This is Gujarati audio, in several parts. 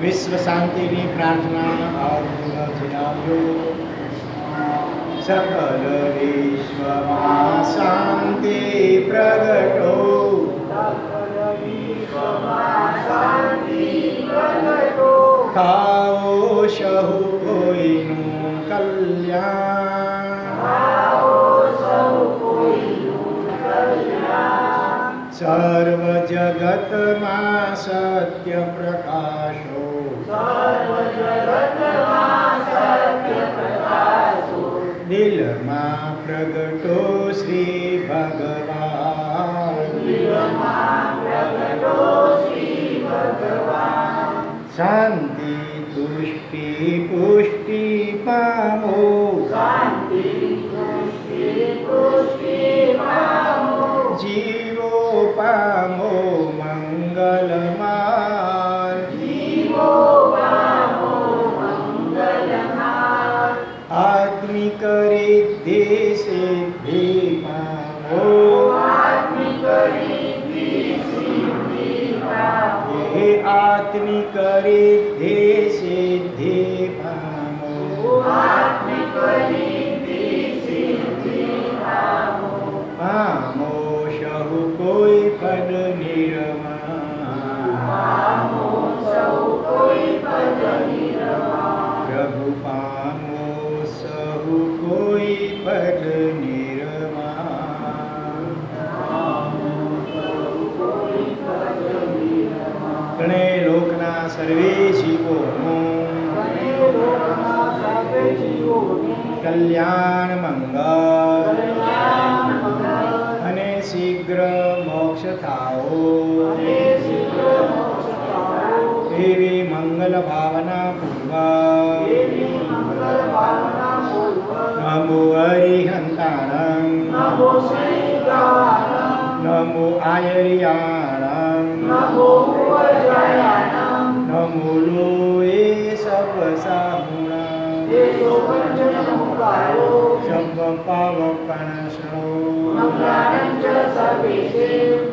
વિશ્વ શાંતિની પ્રાર્થના આરતીમાંથી આવજો. સકલ વિશ્વમાં શાંતિ પ્રગટો, ખાઓ સહુ કોઈનું કલ્યાણ, સર્વ જગતમાં સત્ય પ્રકાશો, દિલમાં પ્રગટો શ્રી ભગવાન, શાંતિ તુષ્ટિ પુષ્ટિ પામો, જીવો પામો મંગલમાં, આત્મિક રિદ્ધિ સિદ્ધિ પામો, હે આત્મિક રિદ્ધિ સિદ્ધિ પામો, પામો સહુ કોઈ પદ નિર્વાણ, પ્રભુ પામો સહુ કોઈ પદ નિર્વાણ. ગણે લોકના સર્વે જીવોનું કલ્યાણ મંગળ અને શીઘ્ર મોક્ષ થાઓ, એવી મંગલ ભાવના પૂર્વક નમો હરિહંતાણં, નમો આયર્યાણં, નમો લોએ સબ સાહુણં, સબ પાવકણશો,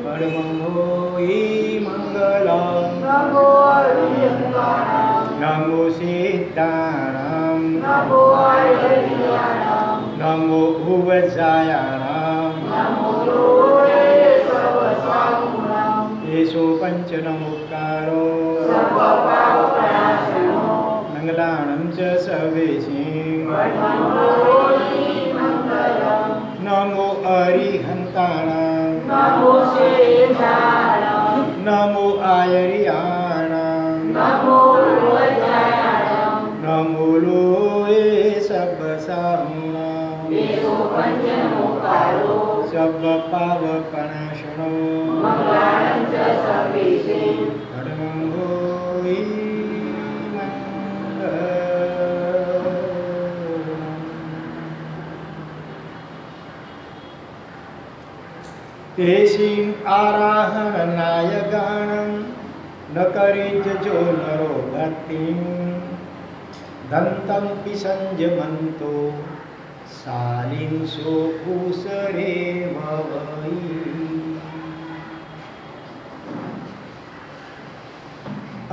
પરમો ઈ મંગલં, નમો સિદ્ધાણં, નમો ઉવજાયાણં, એસો પંચ નમોકારો, મંગલાણં ચ સર્વેશિં, નમો અરિહંતાણં, નમો આયર્યાણં, નમો લોએ સબ સાહુણં, સબ પાવકણશણો, ધર્મં હોય મંગળ. તેસીમ આરાહણાય ગાણં ન કરીજજો નરો ભક્તિં, દંતં પિસંજમંતો શાલિંસો કુસરે ભવઈ.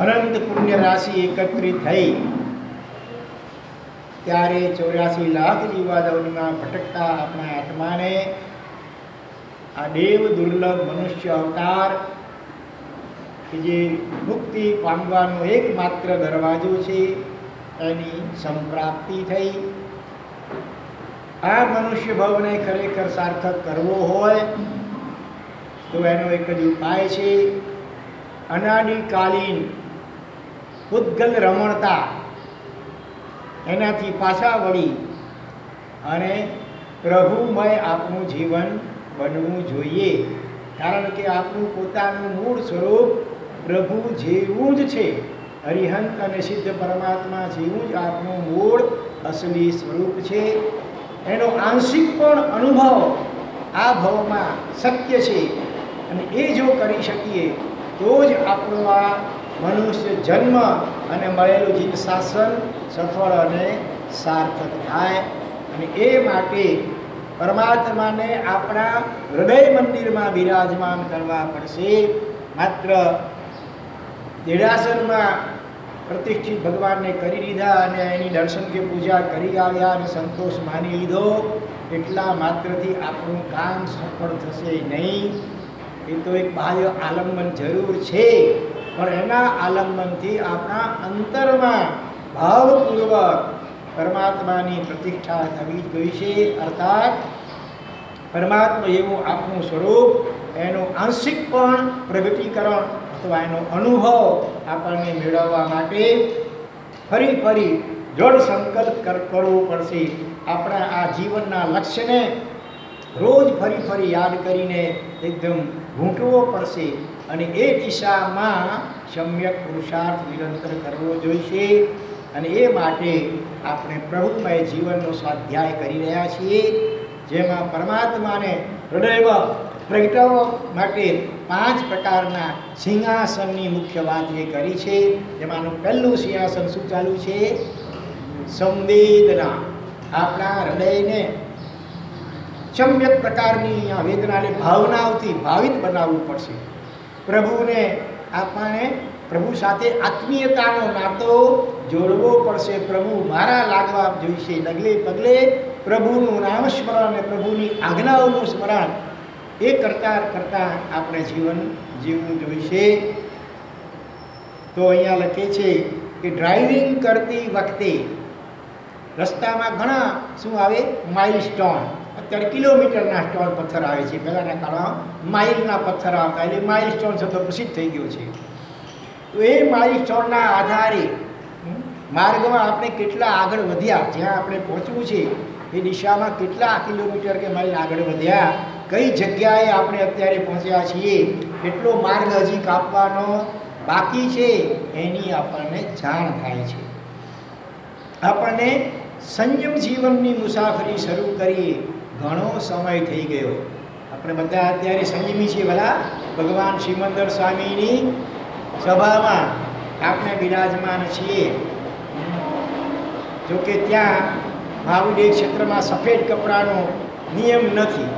અનંત પુણ્ય રાશિ એકત્રિત થઈ ત્યારે 84 લાખ જીવાદવનીમાં ભટકતા આપણા આત્માને આ દેવ દુર્લભ મનુષ્ય અવતાર કે જે મુક્તિ પામવાનો એકમાત્ર દરવાજો છે એની સંપ્રાપ્તિ થઈ. આ મનુષ્ય ભાવને ખરેખર સાર્થક કરવો હોય તો એનો એક જ ઉપાય છે, અનાદિકાલીન પૂતગલ રમણતા એનાથી પાછા વળી અને પ્રભુમય આપણું જીવન બનવું જોઈએ. કારણ કે આપણું પોતાનું મૂળ સ્વરૂપ પ્રભુ જેવું જ છે. હરિહંત અને સિદ્ધ પરમાત્મા જેવું જ આપણું મૂળ અસલી સ્વરૂપ છે. એનો આંશિક પણ અનુભવ આ ભવમાં શક્ય છે અને એ જો કરી શકીએ તો જ આપણો આ મનુષ્ય જન્મ અને મળેલું જીત શાસન સફળ અને સાર્થક થાય. અને એ માટે પરમાત્માને આપણા હૃદય મંદિરમાં બિરાજમાન કરવા પડશે. માત્ર દેરાસરમાં પ્રતિષ્ઠિત ભગવાનને કરી દીધા અને એની દર્શન કે પૂજા કરી આવ્યા અને સંતોષ માની લીધો એટલા માત્રથી આપણું કામ સફળ થશે નહીં. એ તો એક બાહ્ય આલંબન જરૂર છે, પણ એના આલંબનથી આપણા અંતરમાં ભાવપૂર્વક પરમાત્માની પ્રતિષ્ઠા થવી જોઈએ. અર્થાત પરમાત્મા એવું આપણું સ્વરૂપ, એનું આંશિક પણ પ્રગટીકરણ અથવા એનો અનુભવ આપણને મેળવવા માટે ફરી ફરી દૃઢ સંકલ્પ કરવો પડશે. આપણા આ જીવનના લક્ષ્યને રોજ ફરી ફરી યાદ કરીને એકદમ ઘૂંટવો પડશે અને એ દિશામાં સમ્યક પુરુષાર્થ નિરંતર કરવો જોઈશે. અને એ માટે આપણે પ્રભુમય જીવનનો સ્વાધ્યાય કરી રહ્યા છીએ, જેમાં પરમાત્માને હૃદયમાં પ્રગટાવવા માટે 5 પ્રકારના સિંહાસનની મુખ્ય વાત એ કરી છે. જેમાંનું પહેલું સિંહાસન શું ચાલુ છે? સંવેદના. આપણા હૃદયને સમ્યક પ્રકારની આ વેદનાને ભાવનાઓથી ભાવિત બનાવવું પડશે. પ્રભુને આપણને પ્રભુ સાથે આત્મીયતાનો નાતો જોડવો પડશે. પ્રભુ મારા લાગવા જોઈશે. ડગલે પગલે પ્રભુનું નામ સ્મરણ અને પ્રભુની આજ્ઞાઓનું સ્મરણ એ કરતાં આપણે જીવન જીવવું જોઈશે. તો અહીંયા લખે છે કે ડ્રાઇવિંગ કરતી વખતે રસ્તામાં ઘણા શું આવે? માઇલસ્ટોન. અત્યારે કિલોમીટરના સ્ટોન પથ્થર આવે છે, પહેલાંના કાળમાં માઇલના પથ્થર આવતા, એટલે માઇલસ્ટોન શબ્દ પ્રસિદ્ધ થઈ ગયો છે. તો એ માઇલસ્ટોનના આધારે માર્ગમાં આપણે કેટલા આગળ વધ્યા, જ્યાં આપણે પહોંચવું છે એ દિશામાં કેટલા કિલોમીટર કે માઇલ આગળ વધ્યા, કઈ જગ્યાએ આપણે અત્યારે પહોંચ્યા છીએ, કેટલો માર્ગ હજી કાપવાનો બાકી છે, એની આપણને જાણ થાય છે. આપણને સંયમ જીવનની મુસાફરી શરૂ કરીએ ઘણો સમય થઈ ગયો. આપણે બધા અત્યારે સંયમી છીએ. ભલા ભગવાન શ્રીમંદર સ્વામીની સભામાં આપણે બિરાજમાન છીએ. જોકે ત્યાં મહાવીર ક્ષેત્રમાં સફેદ કપડાનો નિયમ નથી,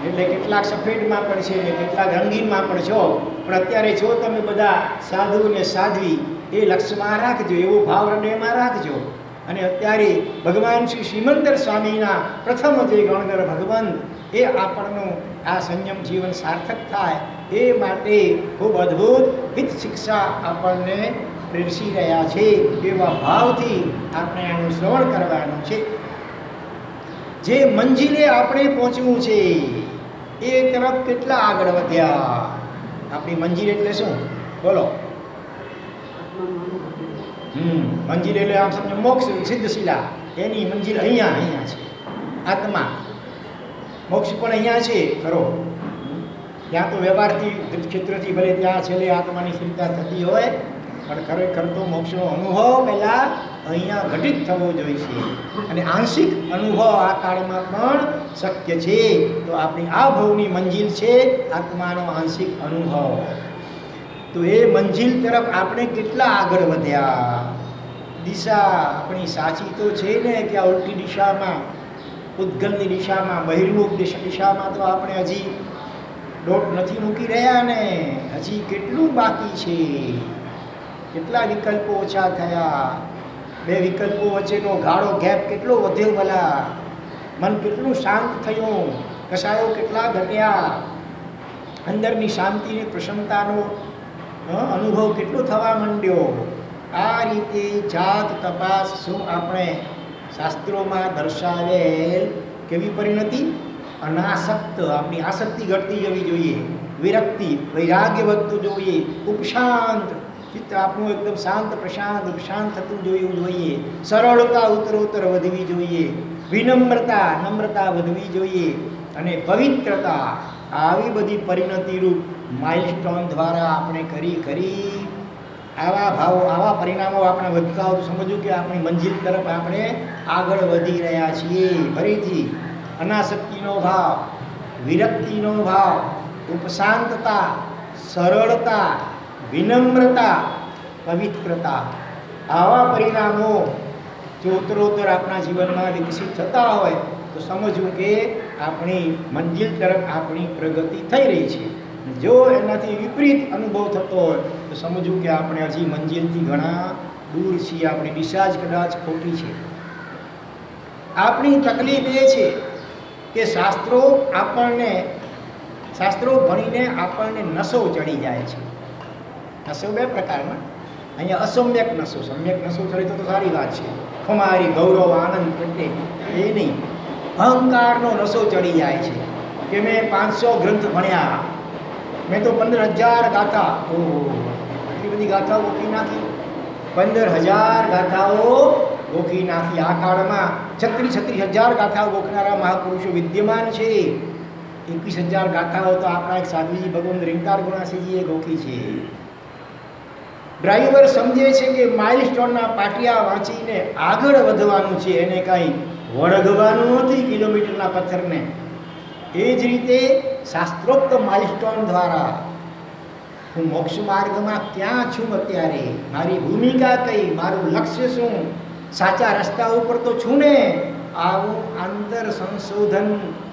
એટલે કેટલાક સફેદમાં પણ છે ને કેટલાક રંગીનમાં પણ છો. પણ અત્યારે જો તમે બધા સાધુ ને સાધ્વી એ લક્ષ્યમાં રાખજો, એવો ભાવ હૃદયમાં રાખજો. અને અત્યારે ભગવાન શ્રી શ્રીમંદર સ્વામીના પ્રથમ જે ગણધર ભગવંત એ આપણનું આ સંયમ જીવન સાર્થક થાય એ માટે ખૂબ અદ્ભુત હિત શિક્ષા આપણને પ્રેરસી રહ્યા છે. એવા ભાવથી આપણે આનું શ્રવણ કરવાનું છે. જે મંજિલે આપણે પહોંચવું છે એ તરફ કેટલા આગળ વધ્યા? આપણી મંજિલ એટલે શું? બોલો. મંજિલ એટલે આમ સમજો મોક્ષ સિદ્ધશિલા, એની મંજિલ અહીંયા છે. આત્મા મોક્ષ પણ અહીંયા છે ખરો. ત્યાં તો વ્યવહારથી ક્ષેત્રથી ભલે ત્યાં છેલ્લે આત્માની સ્થિરતા થતી હોય, પણ ખરેખર તો મોક્ષનો અનુભવ પહેલાં અહીંયા ઘટિત થવો જોઈએ. અને આંશિક અનુભવ આ કાળમાં પણ શક્ય છે. તો આપણી આ ભવની મંજિલ છે આત્માનો આંશિક અનુભવ. તો એ મંજિલ તરફ આપણે કેટલા આગળ વધ્યા? દિશા આપણી સાચી તો છે ને કે આ ઉલટી દિશામાં, ઉદ્ગલની દિશામાં, બહિર્મુખ દિશામાં તો આપણે હજી દોટ નથી મૂકી રહ્યા ને. હજી કેટલું બાકી છે? કેટલા વિકલ્પો ઓછા થયા? 2 વિકલ્પો વચ્ચેનો ગાળો ગેપ કેટલો વધ્યો ભલા? મન કેટલું શાંત થયું? કસાયો કેટલા ઘટ્યા? અંદરની શાંતિની પ્રસન્નતાનો અનુભવ કેટલો થવા માંડ્યો? આ રીતે જાત તપાસ શું આપણે શાસ્ત્રોમાં દર્શાવેલ કેવી પરિણતિ? અનાસક્ત. આપણી આસક્તિ ઘટતી જવી જોઈએ, વિરક્તિ વૈરાગ્ય વધતું જોઈએ, ઉપશાંત ચિત્ત આપણું એકદમ શાંત પ્રશાંત ઉપશાંત થતું જોવું જોઈએ, સરળતા ઉત્તરોત્તર વધવી જોઈએ, વિનમ્રતા નમ્રતા વધવી જોઈએ, અને પવિત્રતા. આવી બધી પરિણતિરૂપ માઇલસ્ટોન દ્વારા આપણે કરી આવા ભાવો આવા પરિણામો આપણે વધતા હોય તો સમજવું કે આપણી મંજિલ તરફ આપણે આગળ વધી રહ્યા છીએ. ફરીથી અનાસક્તિનો ભાવ, વિરક્તિનો ભાવ, ઉપશાંતતા, સરળતા, વિનમ્રતા, પવિત્રતા, આવા પરિણામો જો ઉત્તરોત્તર આપણા જીવનમાં વિકસિત થતા હોય તો સમજવું કે આપણી મંજિલ તરફ આપણી પ્રગતિ થઈ રહી છે. જો એનાથી વિપરીત અનુભવ થતો હોય તો સમજવું કે આપણે હજી મંજિલથી ઘણા દૂર છીએ, આપણી દિશા જ કદાચ ખોટી છે. આપણી તકલીફ એ છે કે શાસ્ત્રો ભણીને આપણને નશો ચડી જાય છે. નશો બે પ્રકારમાં. અહીંયા અસમ્યક નશો, સમ્યક નશો ચડે તો સારી વાત છે, ખુમારી ગૌરવ આનંદ પ્રત્યે. એ નહીં, અહંકારનો નશો ચડી જાય છે કે મેં 500 ગ્રંથ ભણ્યા, મેં તો 15,000 ગાથા, એટલી બધી ગાથાઓ ગોખી નાખી, 15,000 ગાથાઓ ગોખી નાખી. આ કાળમાં 36,000 ગાથાઓ ગોખનારા મહાપુરુષો વિદ્યમાન છે. 21,000 ગાથાઓ તો આપણા એક સાધુજી ભગવાન રીંગકાર ગુણાસીજીએ ગોખી છે. ડ્રાઈવર સમજે છે કે માઇલસ્ટોનના પાટિયા વાંચીને આગળ વધવાનું છે, એને કાંઈ વળગવાનું નથી કિલોમીટરના પથ્થરને. એ જ રીતે શાસ્ત્રોક્ત માઇલસ્ટોન દ્વારા હું મોક્ષ માર્ગમાં ક્યાં છું, અત્યારે મારી ભૂમિકા કઈ, મારું લક્ષ્ય શું, સાચા રસ્તા ઉપર તો છું ને, આવું આંતર સંશોધન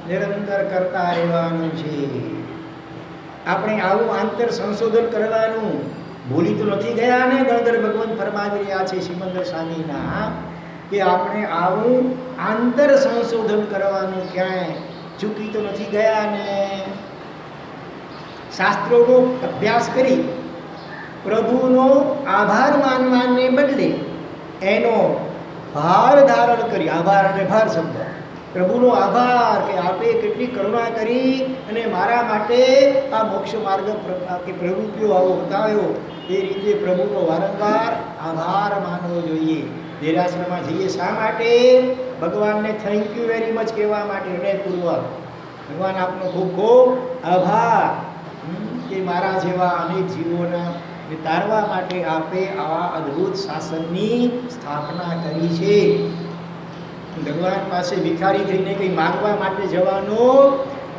નિરંતર કરતા રહેવાનું છે. આપણે આવું આંતર સંશોધન કરવાનું ભૂલી તો નથી ગયા ને. ગણધર ભગવાન ફરમાવી રહ્યા છે સિમંદર સ્વામીના કે આપણે આવું આંતર સંશોધન કરવાનું ક્યાંય ચૂકી તો નથી ગયા ને. શાસ્ત્રોનો અભ્યાસ કરી પ્રભુનો આભાર માનવાને બદલે એનો ભાર ધારણ કરી, આભાર અને ભાર શબ્દ, પ્રભુનો આભાર કે આપે કેટલી કરુણા કરી અને મારા માટે આ મોક્ષ માર્ગ કે પ્રવૃત્તિઓ આવો બતાવ્યો, એ રીતે પ્રભુનો વારંવાર આભાર માનવો જોઈએ. દેરાસરમાં જઈએ શા માટે? ભગવાનને થેન્ક યુ વેરી મચ કહેવા માટે, હૃદયપૂર્વક ભગવાન આપનો ખૂબ ખૂબ આભાર કે મારા જેવા અનેક જીવોના વિતારવા માટે આપે આવા અદ્ભુત શાસનની સ્થાપના કરી છે. ભગવાન પાસે ભિખારી થઈને કંઈ માગવા માટે જવાનું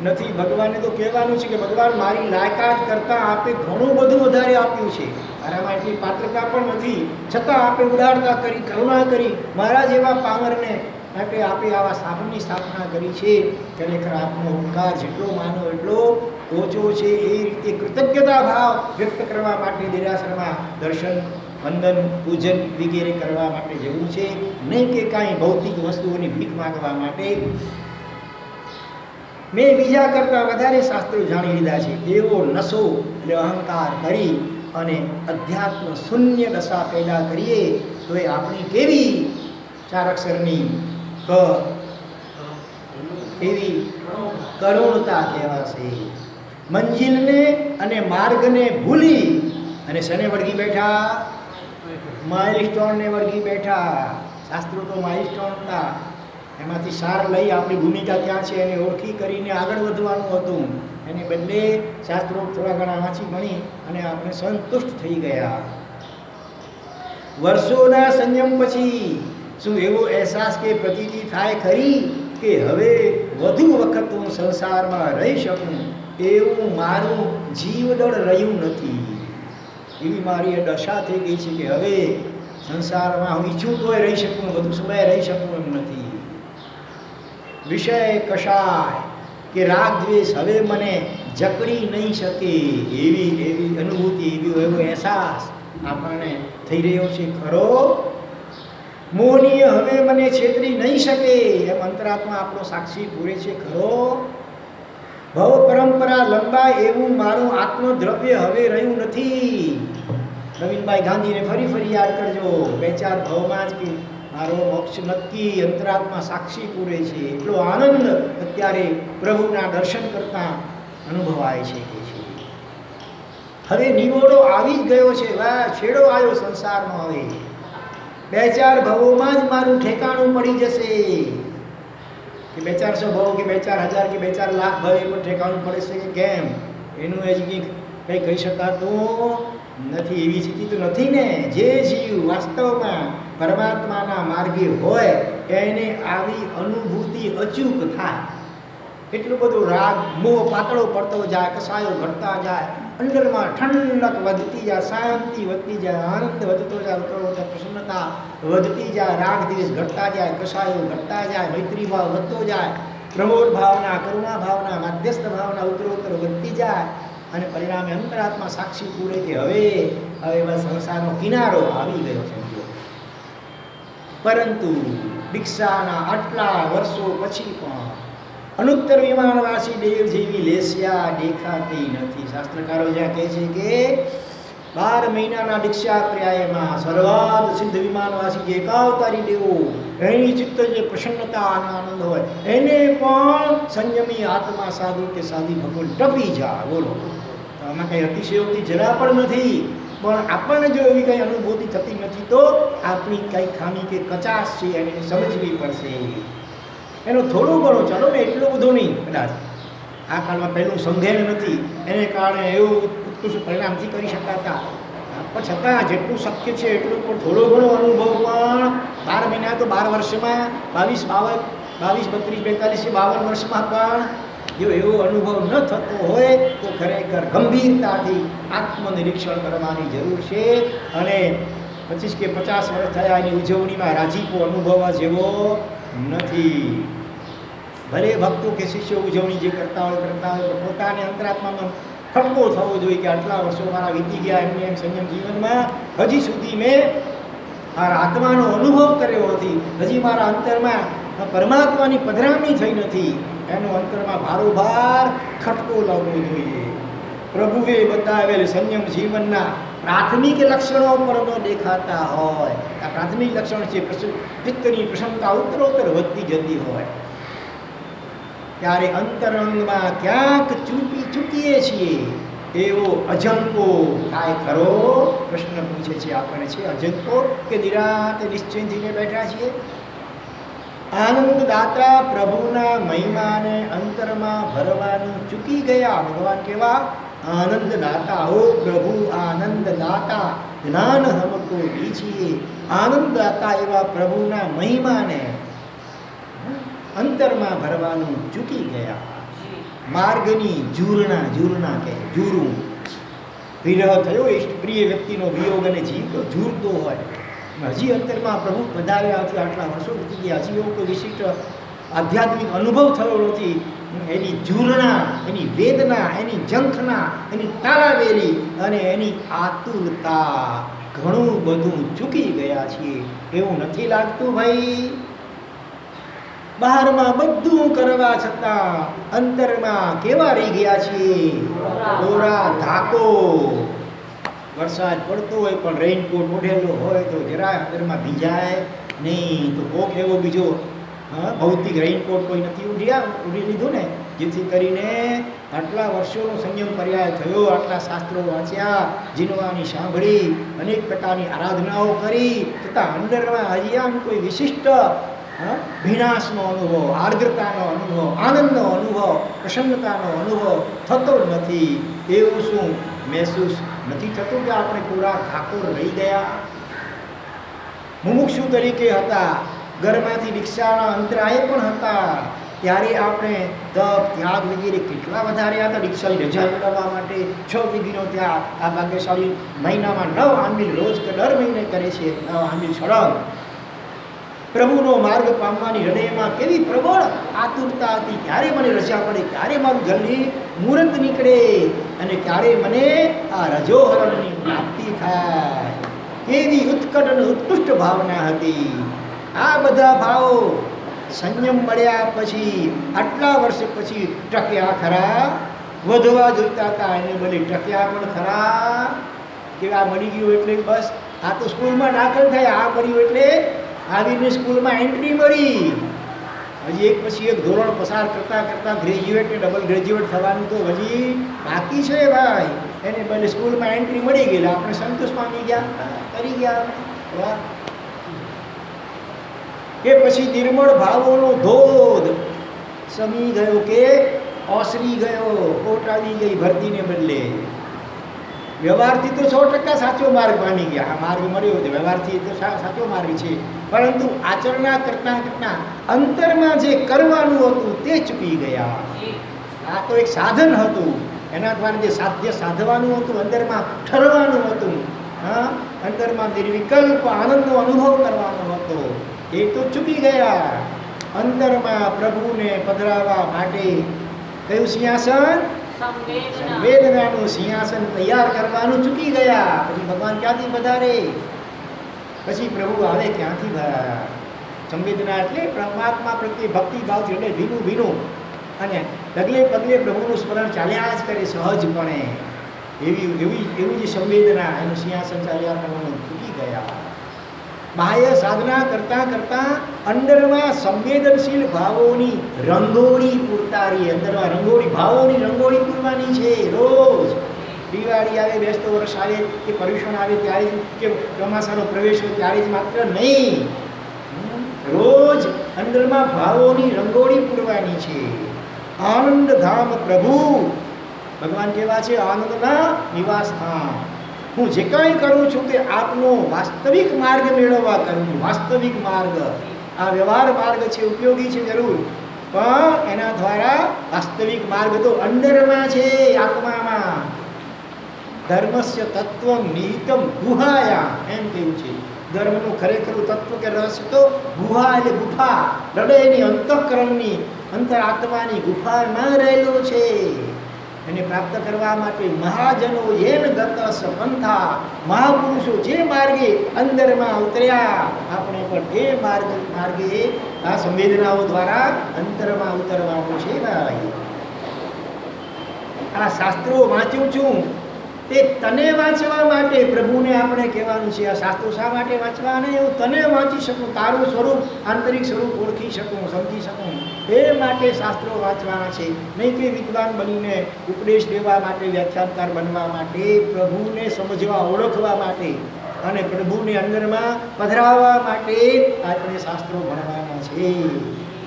નથી. ભગવાનને તો કહેવાનું છે કે ભગવાન મારી લાયકાત કરતાં આપે ઘણું બધું વધારે આપ્યું છે, મારામાં એટલી પાત્રતા પણ નથી, છતાં આપે ઉદારતા કરી, કરુણા કરી, મારા જેવા પામરને માટે આપે આવા શાસનની સ્થાપના કરી છે. ખરેખર આપનો ઉપકાર જેટલો માનો એટલો ઓછો છે. એ રીતે કૃતજ્ઞતા ભાવ વ્યક્ત કરવા માટે દેરાસરમાં દર્શન, વંદન, પૂજન વગેરે કરવા માટે જવું છે, નહીં કે કાંઈ ભૌતિક વસ્તુઓની ભીખ માંગવા માટે. મેં બીજા કરતાં વધારે શાસ્ત્રો જાણી લીધા છે એવો નશો એટલે અહંકાર કરી અને અધ્યાત્મ શૂન્ય દશા પેદા કરીએ તો એ આપણી કેવી 4 અક્ષરની એવી કરુણતા કહેવાશે. મંજિલને અને માર્ગને ભૂલી અને શને વળગી બેઠા? માઇલસ્ટોનને વળગી બેઠા. શાસ્ત્રો તો માઇલસ્ટોન હતા, એમાંથી સાર લઈ આપણી ભૂમિકા ક્યાં છે એને ઓળખી કરીને આગળ વધવાનું હતું. એને બદલે શાસ્ત્રો થોડા ઘણા વાંચી ભણી અને આપણે સંતુષ્ટ થઈ ગયા. વર્ષોના સંયમ પછી શું એવો અહેસાસ કે પ્રતીતિ થાય ખરી કે હવે વધુ વખત હું સંસારમાં રહી શકું એવું મારું જીવદળ રહ્યું નથી. એવી મારી એ દશા થઈ ગઈ છે કે હવે સંસારમાં હું ઈચ્છું તોય રહી શકું, વધુ સમય રહી શકું એમ નથી. વિષય કશાય કે રાગ દ્વેષ હવે મને જકડી નહીં શકે એવી અનુભૂતિ, એવો અહેસાસ આપણને થઈ રહ્યો છે ખરો. મોહનીય હવે મને છેતરી નહીં શકે એમ અંતરાત્મા આપણો સાક્ષી પૂરે છે ખરો. ભવ પરંપરા લંબાય એવું મારું આત્મદ્રવ્ય હવે રહ્યું નથી. નવીનભાઈ ગાંધીને ફરી યાદ કરજો. 2-4 ભવમાં જ કે મારો મોક્ષ નક્કી અંતરાત્મા સાક્ષી પૂરે છે. એટલો આનંદ અત્યારે પ્રભુના દર્શન કરતા અનુભવાય છે કે છે હવે નિવોડો આવી જ ગયો છે. વાહ, છેડો આવ્યો સંસારનો. હવે 2-4 ભવોમાં જ મારું ઠેકાણું પડી જશે. કે 2-400 ભવ કે 2-4,000 કે 2-4 લાખ ભવ એનું ઠેકાણું પડે છે કે કેમ, એનું હજી કંઈ કહી શકાતું નથી. એવી સ્થિતિ તો નથી ને. જે જીવ વાસ્તવમાં પરમાત્માના માર્ગે હોય એને આવી અનુભૂતિ અચૂક થાય. એટલું બધું રાગ મોહ પાતળો પડતો જાય, કસાયો ઘટતા જાય, અંદરમાં ઠંડક વધતી જાય, શાંતિ વધતી જાય, આનંદ વધતો જાય, ઉત્તરોત્તર પ્રસન્નતા વધતી જાય, રાગ દ્વેષ ઘટતા જાય, કસાયો ઘટતા જાય, મૈત્રી ભાવ વધતો જાય, પ્રમોદ ભાવના, કરુણા ભાવના, માધ્યસ્થ ભાવના ઉત્તરોત્તર વધતી જાય. અને પરિણામે અંતરાત્મા સાક્ષી પૂરે કે હવે બસ સંસારનો કિનારો આવી ગયો સમજો. પરંતુ દીક્ષાના આટલા વર્ષો પછી પણ અનુત્તર વિમાનવાસી દેવ જેવી લેસ્યા દેખાતી નથી. શાસ્ત્રકારો જ્યાં કહે છે કે 12 મહિનાના દીક્ષા પર્યાયમાં સર્વાદ સિદ્ધ વિમાનવાસી જે એકાવતારી દેવો એની ચિત્ત જે પ્રસન્નતા અને આનંદ હોય એને પણ સંયમી આત્મા સાધુ કે સાધી ભગવાન ટપી જાય. બોલો, આમાં કંઈ અતિશયોક્તિ જરા પણ નથી. પણ આપણને જો એવી કંઈ અનુભૂતિ થતી નથી તો આપણી કંઈ ખામી કે કચાશ છે એને સમજવી પડશે. એનો થોડું ઘણો, ચાલો ને એટલું બધું નહીં, કદાચ આ કાળમાં પહેલું સમજણ નથી એને કારણે એવું ઉત્કૃષ્ટ પરિણામથી કરી શકાતા, પણ છતાં જેટલું શક્ય છે એટલું પણ થોડો ઘણો અનુભવ પણ 12 મહિના તો 12 વર્ષમાં 22, 32, 42, 52 વર્ષમાં પણ જો એવો અનુભવ ન થતો હોય તો ખરેખર ગંભીરતાથી આત્મનિરીક્ષણ કરવાની જરૂર છે. અને 25 કે 50 વર્ષ થયા એની ઉજવણીમાં રાજીપો અનુભવવા જેવો નથી. ભલે ભક્તો કે શિષ્યો ઉજવણી જે કરતા હોય પોતાને અંતરાત્મામાં ખટકો થવો જોઈએ કે આટલા વર્ષો મારા વીતી ગયા એમને એમ સંયમ જીવનમાં હજી સુધી મેં મારા આત્માનો અનુભવ કર્યો નથી, હજી મારા અંતરમાં પરમાત્માની પધરામણી થઈ નથી. એનો અંતરમાં ભારોભાર ખટકો લાવવો જોઈએ. પ્રભુએ બતાવેલ સંયમ જીવનના પ્રાથમિક લક્ષણો પણ ન દેખાતા હોય, આ પ્રાથમિક લક્ષણ છે ચિત્તની પ્રસન્નતા ઉત્તરોત્તર વધતી જતી હોય, ત્યારે અંતરંગમાં ક્યાંક ચૂકીએ છીએ એવો અજંપો થાય ખરો? પ્રશ્ન પૂછે છે આપણને. છે અજંપો કે નિરાંતે નિશ્ચિંતને બેઠા છીએ? આનંદદાતા પ્રભુના મહિમાને અંતરમાં ભરવાનું ચૂકી ગયા. ભગવાન કેવા આનંદદાતા, હો પ્રભુ આનંદદાતા, જ્ઞાન હમકો દીજીએ. આનંદદાતા એવા પ્રભુના મહિમાને અંતરમાં ભરવાનું ચૂકી ગયા. માર્ગની ઝૂરણા કહે, ઝૂરું વિરહ થયો, ઇષ્ટ પ્રિય વ્યક્તિનો વિયોગ અને જીવ તો ઝૂરતો હોય. હજી અંતરમાં પ્રભુ પધાર્યા નથી, આટલા વર્ષો વીતી ગયા, હજી એવો કોઈ વિશિષ્ટ આધ્યાત્મિક અનુભવ થયો નથી. એની ઝૂરણા, એની વેદના, એની ઝંખના, એની તારાવેલી અને એની આતુરતા ઘણું બધું ચૂકી ગયા છીએ. એવું નથી લાગતું ભાઈ? બહારમાં બધું કરવા છતાં અંતરમાં કેવા રહી ગયા છીએ? કોરા ધાકો. વરસાદ પડતો હોય પણ રેઇનકોટ ઓઢેલો હોય તો જરાય અંદરમાં ભીંજાય નહીં. તો કોક એવો બીજો ભૌતિક રેઇનકોટ કોઈ નથી ઉડી લીધું ને, જેથી કરીને આટલા વર્ષોનો સંયમ પર્યાય થયો, આટલા શાસ્ત્રો વાંચ્યા, જીનવાની સાંભળી, અનેક પ્રકારની આરાધનાઓ કરી, છતાં અંદરમાં હજી આમ કોઈ વિશિષ્ટ ભીનાશનો અનુભવ, આર્દ્રતાનો અનુભવ, આનંદનો અનુભવ, પ્રસન્નતાનો અનુભવ થતો નથી. એવું શું મહેસૂસ નથી થતું કે આપણે પૂરા ઠાકોર રહી ગયા? મુમુક્ષુ તરીકે હતા, ઘરમાંથી દીક્ષાના અંતરાય પણ હતા, ત્યારે આપણે તપ ત્યાગ વગેરે કેટલા વધારે હતા. દીક્ષાની રજા મેળવવા માટે 6 વીઘીનો ત્યાં આ ભાગ્યશાળી મહિનામાં 9 આંબીલ રોજ દર મહિને કરે છે, 9 આંબીલ સળંગ. પ્રભુનો માર્ગ પામવાની હૃદયમાં કેવી પ્રબળ આતુરતા હતી. ક્યારે મને રજા પડે, ક્યારે મારું જલ્દી મુહૂર્ત નીકળે અને ક્યારે મને આ રજોહરણની પ્રાપ્તિ થાય. કેવી ઉત્કટ અને ઉત્કૃષ્ટ ભાવના હતી. આ બધા ભાવો સંયમ મળ્યા પછી, આટલા વર્ષ પછી ટક્યા ખરા? વધવા જોઈતા હતા એને બધી ટક્યા પણ ખરા? કે આ મળી ગયું એટલે બસ આ તો સ્કૂલમાં દાખલ થયા, આ મળ્યું એટલે આવીને સ્કૂલમાં એન્ટ્રી મળી. હજી એક પછી એક ધોરણ પસાર કરતાં કરતાં ગ્રેજ્યુએટ ને ડબલ ગ્રેજ્યુએટ થવાનું તો હજી બાકી છે ભાઈ. એને બધી સ્કૂલમાં એન્ટ્રી મળી ગયેલા, આપણે સંતોષ પામી ગયા, કરી ગયા. કે પછી નિર્મળ ભાવોનો ધોધ સમી ગયો કે ઓસરી ગયો, ખોટ આવી ગઈ ભરતીને બદલે. વ્યવહારથી તો 100% સાચો માર્ગ પામી ગયા, આ માર્ગ મળ્યો છે, વ્યવહારથી તો સાચો માર્ગ છે, પરંતુ આચરણા કરતાં અંતરમાં જે કરવાનું હતું તે ચૂકી ગયા. આ તો એક સાધન હતું, એના દ્વારા જે સાધવાનું હતું, અંદરમાં ઠરવાનું હતું, અંદરમાં નિર્વિકલ્પ આનંદનો અનુભવ કરવાનો હતો, એ તો ચૂકી ગયા. અંદરમાં પ્રભુને પધરાવવા માટે કયું સિંહાસન? સંવેદનાનું સિંહાસન તૈયાર કરવાનું ચૂકી ગયા. પછી ભગવાન ક્યાંથી પધારે? પછી પ્રભુ આવે ક્યાંથી? સંવેદના એટલે પરમાત્મા પ્રત્યે ભક્તિ ભાવથી, એટલે ભીનું ભીનું અને ડગલે પગલે પ્રભુનું સ્મરણ ચાલ્યા જ કરે સહજપણે. એવી જે સંવેદના, એનું સિંહાસન ચાલ્યા કરવાનું ચૂકી ગયા. બાહ્ય સાધના કરતા કરતા અંદરમાં સંવેદનશીલ ભાવોની રંગોળી પૂરતા રહીએ. અંદરમાં રંગોળી, ભાવોની રંગોળી પૂરવાની છે. રોજ દિવાળી આવે, બેસતો વર્ષ આવે કે પર્યુષણ આવે ત્યારે જ, કે ચોમાસાનો પ્રવેશ હોય ત્યારે જ માત્ર નહીં, રોજ અંદરમાં ભાવોની રંગોળી પૂરવાની છે. આનંદ ધામ પ્રભુ, ભગવાન કેવા છે? આનંદના નિવાસ ધામ. હું જે કાંઈ કરું છું તે આપનો વાસ્તવિક માર્ગ મેળવવા કરું છું. વાસ્તવિક માર્ગ, આ વ્યવહાર માર્ગ છે, ઉપયોગી છે જરૂર, પણ એના દ્વારા વાસ્તવિક માર્ગ તો અંદરમાં છે, આત્મામાં. ધર્મસ્ય તત્વમ નિહિતમ ગુહાયા, એમ કેવું છે. ધર્મનું ખરેખરું તત્વ કે રહસ્ય તો ગુહા એટલે ગુફા, હૃદયની અંતઃકરણની, અંતર આત્માની ગુફામાં રહેલું છે. એને પ્રાપ્ત કરવા માટે મહાજનો યેન ગતસ પંથા, મહાપુરુષો જે માર્ગે અંદરમાં ઉતર્યા, આપણે પણ એ માર્ગે આ સંવેદનાઓ દ્વારા અંતરમાં ઉતરવાનું છે. ભાઈ, આ શાસ્ત્રો વાંચ્યું છું તે તને વાંચવા માટે પ્રભુને આપણે કહેવાનું છે. આ શાસ્ત્રો શા માટે વાંચવા? અને હું તને વાંચી શકું, તારું સ્વરૂપ, આંતરિક સ્વરૂપ ઓળખી શકું, સમજી શકું, એ માટે શાસ્ત્રો વાંચવાના છે. નહીં કે વિદ્વાન બનીને ઉપદેશ દેવા માટે, વ્યાખ્યાનકાર બનવા માટે, પ્રભુને સમજવા, ઓળખવા માટે અને પ્રભુને અંદરમાં પધરાવવા માટે આપણે શાસ્ત્રો ભણવાના છે.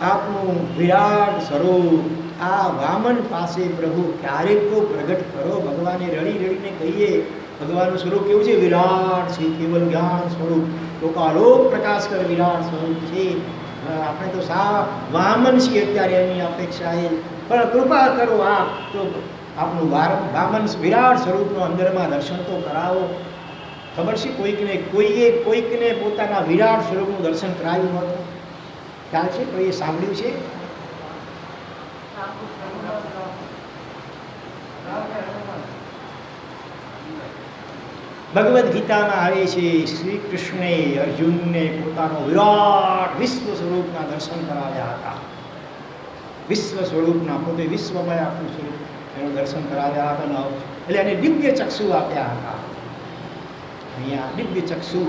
આપનું વિરાટ સ્વરૂપ આ વામન પાસે પ્રભુ ક્યારેક તો પ્રગટ કરો. ભગવાને રડી રડીને કહીએ, ભગવાનનું સ્વરૂપ કેવું છે? વિરાટ છે, કેવલ જ્ઞાન સ્વરૂપ, લોકાલોક પ્રકાશ કર વિરાટ સ્વરૂપ છે. આપણે તો વામન છીએ અત્યારે એની અપેક્ષાએ, પણ કૃપા કરો આપ તો આપનું વામન વિરાટ સ્વરૂપનું અંદરમાં દર્શન તો કરાવો. ખબર છે કોઈકને પોતાના વિરાટ સ્વરૂપનું દર્શન કરાવ્યું હતું? ખ્યાલ છે? કોઈએ સાંભળ્યું છે? ભગવદ્ ગીતામાં આવે છે, શ્રી કૃષ્ણે અર્જુનને પોતાનો વિરાટ વિશ્વ સ્વરૂપના દર્શન કરાવ્યા હતા. વિશ્વ સ્વરૂપના, પોતે વિશ્વમય આખું સ્વરૂપ એનું દર્શન કરાવ્યા હતા. એટલે એને દિવ્ય ચક્ષુ આપ્યા હતા. અહીંયા દિવ્ય ચક્ષુ,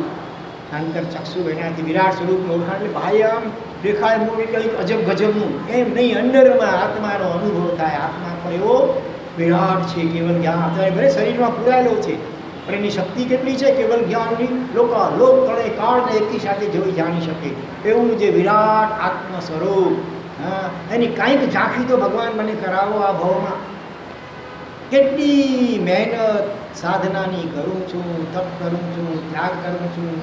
આંતર ચક્ષુ, એનાથી વિરાટ સ્વરૂપનું ઓળખાણ. એટલે બાહ્ય આમ દેખાય મોટી કંઈક અજબ ગજબનું, એમ નહીં, અંદરમાં આત્માનો અનુભવ થાય. આત્મા પણ એવો વિરાટ છે, કેવલ જ્ઞાન. અત્યારે ભલે શરીરમાં પુરાયેલો છે, પણ એની શક્તિ કેટલી છે? કેવલ જ્ઞાનની. લોક તળે કાળને એકી સાથે જોઈ જાણી શકે એવું જે વિરાટ આત્મ સ્વરૂપ, એની કાંઈક ઝાંખી તો ભગવાન મને કરાવો. આ ભાવમાં કેટલી મહેનત સાધનાની કરું છું, તપ કરું છું, ત્યાગ કરું છું,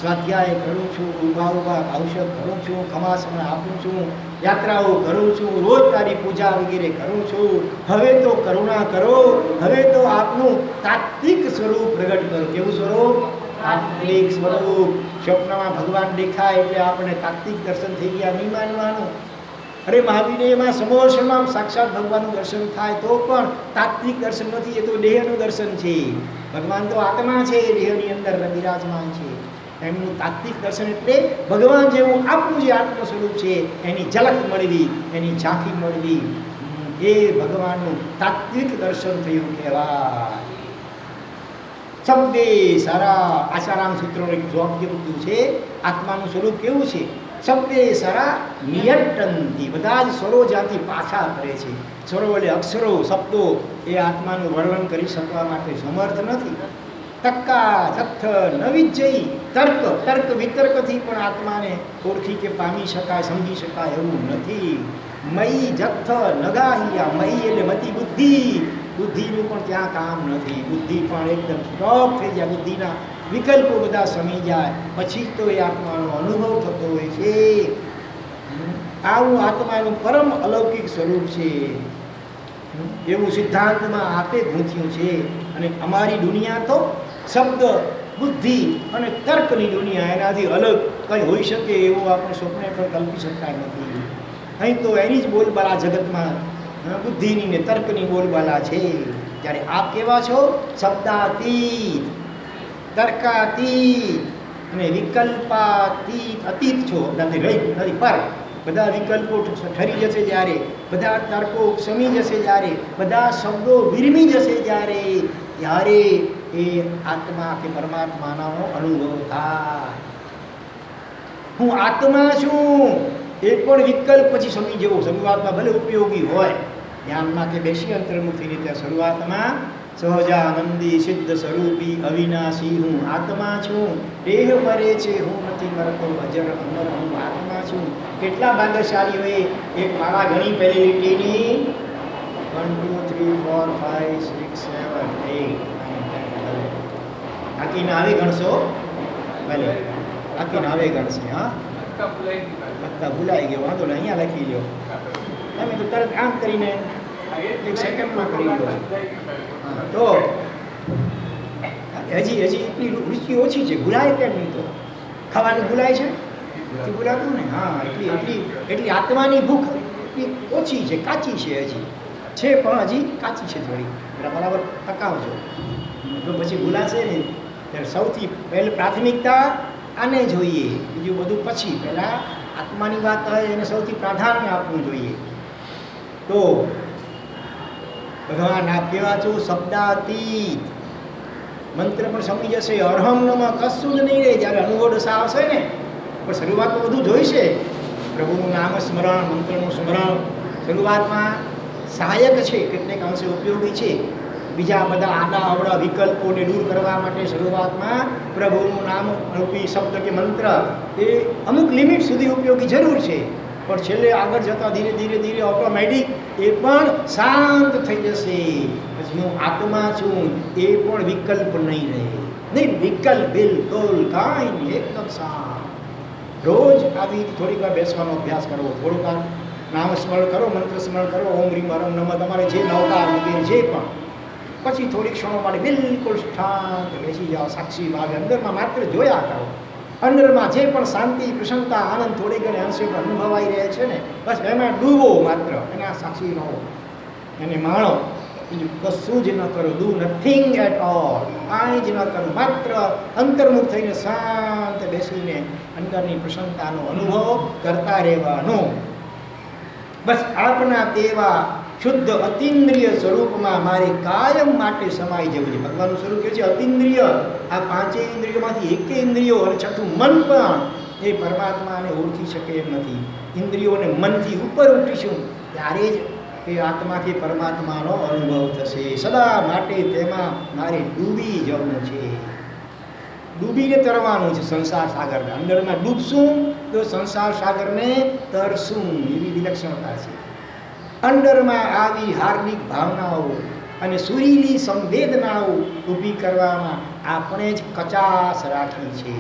સ્વાધ્યાય કરું છું, ઉભા ઔષધ કરું છું, ખમાસણ આપું છું, યાત્રાઓ કરું છું, રોજ તારી પૂજા વગેરે કરું છું. હવે તો કરુણા કરો, હવે તો આપનું તાત્વિક સ્વરૂપ પ્રગટ કરો. કેવું સ્વરૂપ? તાત્વિક સ્વરૂપ. સ્વપ્નમાં ભગવાન દેખાય એટલે આપણે તાત્વિક દર્શન થઈ ગયા નહીં માનવાનું. અરે મહાવીરે એમાં સમોસમાં સાક્ષાત ભગવાનનું દર્શન થાય તો પણ તાત્વિક દર્શન નથી, એ તો દેહનું દર્શન છે. ભગવાન તો આત્મા છે, દેહની અંદર બિરાજમાન છે. એમનું તાત્વિક દર્શન એટલે ભગવાન જેવું આપણું જે આત્મ સ્વરૂપ છે એની ઝલક મળવી, એની ઝાંખી મળવી, એ ભગવાનનું તાત્વિક દર્શન થયું કહેવાય. શબ્દે સારા, આશારામ સૂત્રોનું એક વાક્ય બધું છે. આત્માનું સ્વરૂપ કેવું છે? શબ્દે સારા નિયંત્રણથી, બધા જ સ્વરો જ્યાંથી પાછા કરે છે. સ્વરો એટલે અક્ષરો, શબ્દો, એ આત્માનું વર્ણન કરી શકવા માટે સમર્થ નથી. તક્કા જથ્થ નવિજ્જય તર્ક વિતર્કથી પણ આત્માને ઓળખી કે પામી શકાય, સમજી શકાય એવું નથી. મયી જથ્થ નગાહિયા, મયી એટલે મતિ બુદ્ધિ, બુદ્ધિનું પણ ત્યાં કામ નથી. બુદ્ધિ પણ એકદમ સ્ટોપ થઈ જાય, બુદ્ધિના વિકલ્પો બધા સમી જાય, પછી તો એ આત્માનો અનુભવ થતો હોય છે. આવું આત્માનું પરમ અલૌકિક સ્વરૂપ છે એવું સિદ્ધાંતમાં આપે ગૂંથ્યું છે. અને અમારી દુનિયા તો શબ્દ, બુદ્ધિ અને તર્કની દુનિયા, એનાથી અલગ કંઈ હોઈ શકે એવું આપણે સ્વપ્ને પણ કલ્પી શકતા નથી. અહીં તો એની જ બોલબાલા જગતમાં બુદ્ધિની ને તર્કની બોલબાલા છે. જ્યારે આપ કેવા છો? શબ્દાતીત, તર્કાતીત અને વિકલ્પાતીત, અતીત છો. નથી પર બધા વિકલ્પો ઠરી જશે જ્યારે, બધા તર્કો સમી જશે જ્યારે, બધા શબ્દો વિરમી જશે ત્યારે એ આત્મા કે પરમાત્માનો અનુભવ થાય. હું આત્મા છું એ પણ વિકલ્પ પછી સમી જવો. શરૂઆતમાં ભલે ઉપયોગી હોય, ધ્યાનમાં કે બેસી અંતર્મુખી રીતે શરૂઆતમાં સહજાનંદી સિદ્ધ સ્વરૂપી અવિનાશી હું આત્મા છું. દેહ મરે છે, હું નથી મરતો, અજર અમર હું આત્મા છું. કેટલા ભાગ્યશાળી હોય એક માળા ઘણી પહેલી લીટીની 1 2 3 4 5 6 7 8 9 10 11 બાકીને આવે ગણશો ભલે, બાકીને આવે ગણશે. હા, પત્તા ભૂલાઈ ગયો, વાંધો નહીં, અહીંયા લખી લો. તમે તો તરત આમ કરીને 1 સેકન્ડમાં કરી લો. તો હજી એટલી રુચિ ઓછી છે, ભૂલાય કેમ નહીં? તો ખાવાનું ભૂલાય છે, ભૂલાતું ને? હા, એટલી આત્માની ભૂખ એટલી ઓછી છે, કાચી છે, હજી છે પણ હજી કાચી છે થોડી. બરાબર ટકાવજો, તો પછી ભૂલાશે ને. ત્યારે સૌથી પહેલી પ્રાથમિકતા આને જોઈએ, બીજું બધું પછી. પહેલાં આત્માની વાત હોય એને સૌથી પ્રાધાન્ય આપવું જોઈએ. તો ભગવાન આપ કેવા છો? શબ્દાતીત. મંત્ર પણ સમજી જશે. અરહમ નમ કશું જ નહીં રહે. જ્યારે અનુભવ દશા આવશે ને, પણ શરૂઆતમાં બધું જોઈશે. પ્રભુનું નામ સ્મરણ, મંત્રનું સ્મરણ શરૂઆતમાં સહાયક છે, કેટલેક અંશે ઉપયોગી છે. બીજા બધા આડા અવડા વિકલ્પોને દૂર કરવા માટે શરૂઆતમાં પ્રભુનું નામ રૂપી શબ્દ કે મંત્ર એ અમુક લિમિટ સુધી ઉપયોગી જરૂર છે. પણ છેલ્લે આગળ જતાં ધીરે ધીરે ઓટોમેટિક એ પણ શાંત થઈ જશે. પછી હું આત્મા છું એ પણ વિકલ્પ નહીં રહે. નહીં વિકલ્પ બિલકુલ કાંઈ નહીં, એકદમ શાંત. રોજ આવી થોડીક વાર બેસવાનો અભ્યાસ કરવો. થોડુંક વાર નામ સ્મરણ કરો, મંત્ર સ્મરણ કરો, ઓમ રીમ હરમ નમ, તમારે જે નવકાર વગેરે જે પણ. પછી થોડીક ક્ષણો માટે બિલકુલ શાંત બેસી જાઓ, સાક્ષી ભાવે અંદરમાં માત્ર જોયા કરો. અંદરમાં જે પણ શાંતિ, પ્રસન્નતા, આનંદ થોડી ઘણી અંશે પણ અનુભવાઈ રહે છે ને, બસ એમાં ડૂબો માત્ર, એના સાક્ષી રહો, એને માણો. બીજું કશું જ ન કરો, ડુ નથિંગ એટ ઓલ, કાંઈ જ ન કરો. માત્ર અંતર્મુખ થઈને શાંત બેસીને અંદરની પ્રસન્નતાનો અનુભવ કરતા રહેવાનો. બસ આપના તેવા શુદ્ધ અતિન્દ્રિય સ્વરૂપમાં મારે કાયમ માટે સમાઈ જવું છે. ભગવાનનું સ્વરૂપ કહે છે અતિન્દ્રિય. આ પાંચેય ઇન્દ્રિયોમાંથી એકે ઇન્દ્રિયો અને છઠ્ઠું મન પણ એ પરમાત્માને ઓળખી શકે એમ નથી. ઇન્દ્રિયોને મનથી ઉપર ઉઠીશું ત્યારે જ એ આત્મા કે પરમાત્માનો અનુભવ થશે. સદા માટે તેમાં મારે ડૂબી જવું છે, ડૂબીને તરવાનું છે સંસાર સાગરને. અંદરમાં ડૂબશું તો સંસાર સાગરને તરશું, એવી વિલક્ષણતા છે. અંદરમાં આવી હાર્દિક ભાવનાઓ અને સુરીલી સંવેદનાઓ ઊભી કરવામાં આપણે જ કચાશ રાખી છે,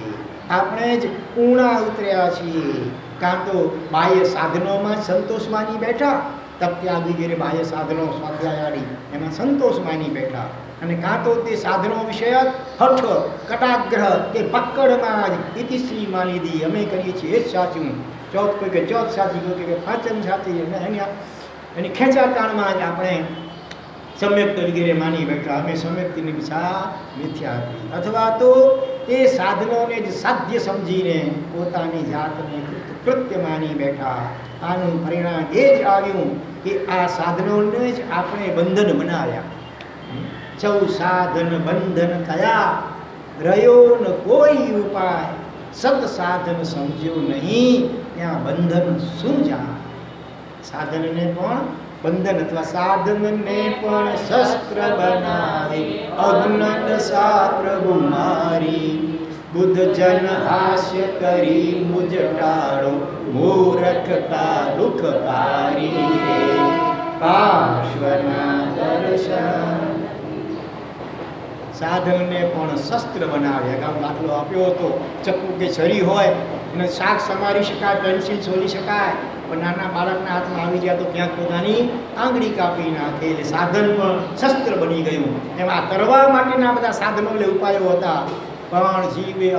આપણે જ ઊણા ઉતર્યા છીએ. કાં તો બાહ્ય સાધનોમાં સંતોષ માની બેઠા, તપત્યાગ વગેરે બાહ્ય સાધનો સ્વાધ્યાયાદી એમાં સંતોષ માની બેઠા, અને કાં તો તે સાધનો વિષયક હઠ, કટાગ્રહ કે પકડમાં જ ઇતિશ્રી માની દી. અમે કરીએ છીએ એ જ સાચું, ચોથ કોઈ કે ચોથ સાચી, કોઈ કે પાંચમ સાચી, એની ખેંચાતાણમાં જ આપણે સમ્યક્ત વગેરે માની બેઠા. અમે સમ્યક્તિની દિશા મિથ્યા હતી, અથવા તો તે સાધનોને જ સાધ્ય સમજીને પોતાની જાતને કૃત્ય માની બેઠા. આનું પરિણામ એ જ આવ્યું કે આ સાધનોને જ આપણે બંધન બનાવ્યા. સૌ સાધન બંધન થયા, રહ્યો ન કોઈ ઉપાય, સત સાધન સમજ્યો નહીં, ત્યાં બંધન શું જાય. સાધનને પણ બંધન અથવા સાધનને પણ શસ્ત્ર બનાવી અજ્ઞાન સા પ્રભુ મારી. બુદ્ધ જન હાસ્ય કરી મુજ ટાળો, મૂર્ખતા દુઃખ પારી રે, પાર્શ્વના દર્શન. સાધનને પણ શસ્ત્ર બનાવ્યા. ગામ દાખલો આપ્યો હતો, ચક્કુ કે છરી હોય એને શાક સમારી શકાય, પેન્સિલ છોલી શકાય, પણ નાના બાળકના હાથમાં આવી જાય તો ક્યાંક પોતાની આંગળી કાપી નાખે. એટલે સાધન પણ શસ્ત્ર બની ગયું. એમાં તરવા માટેના બધા સાધનો એટલે ઉપાયો હતા, પણ જીવની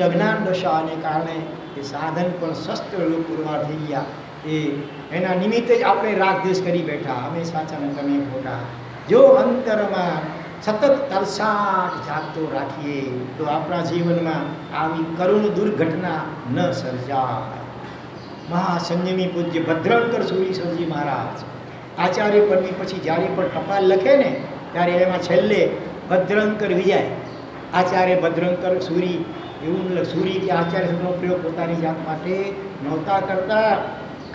અજ્ઞાન દશાને કારણે એ સાધન પણ શસ્ત્ર પુરવાર થઈ ગયા. એ એના નિમિત્તે જ આપણે રાગદ્વેષ કરી બેઠા, અમે સાચા ને તમે ખોટા. જો અંતરમાં સતત તલસાટ જાગતો રાખીએ તો આપણા જીવનમાં આવી કરુણ દુર્ઘટના ન સર્જાય. મહાસંયમી પૂજ્ય ભદ્રંકર સુરી સરજી મહારાજ આચાર્ય પદવી પછી જ્યારે પણ ટપાલ લખે ને ત્યારે એમાં છેલ્લે ભદ્રંકર વિજય, આચાર્ય ભદ્રંકર સુરી, એવું સુરી કે આચાર્ય શબ્દનો પ્રયોગ પોતાની જાત માટે નહોતા કરતા.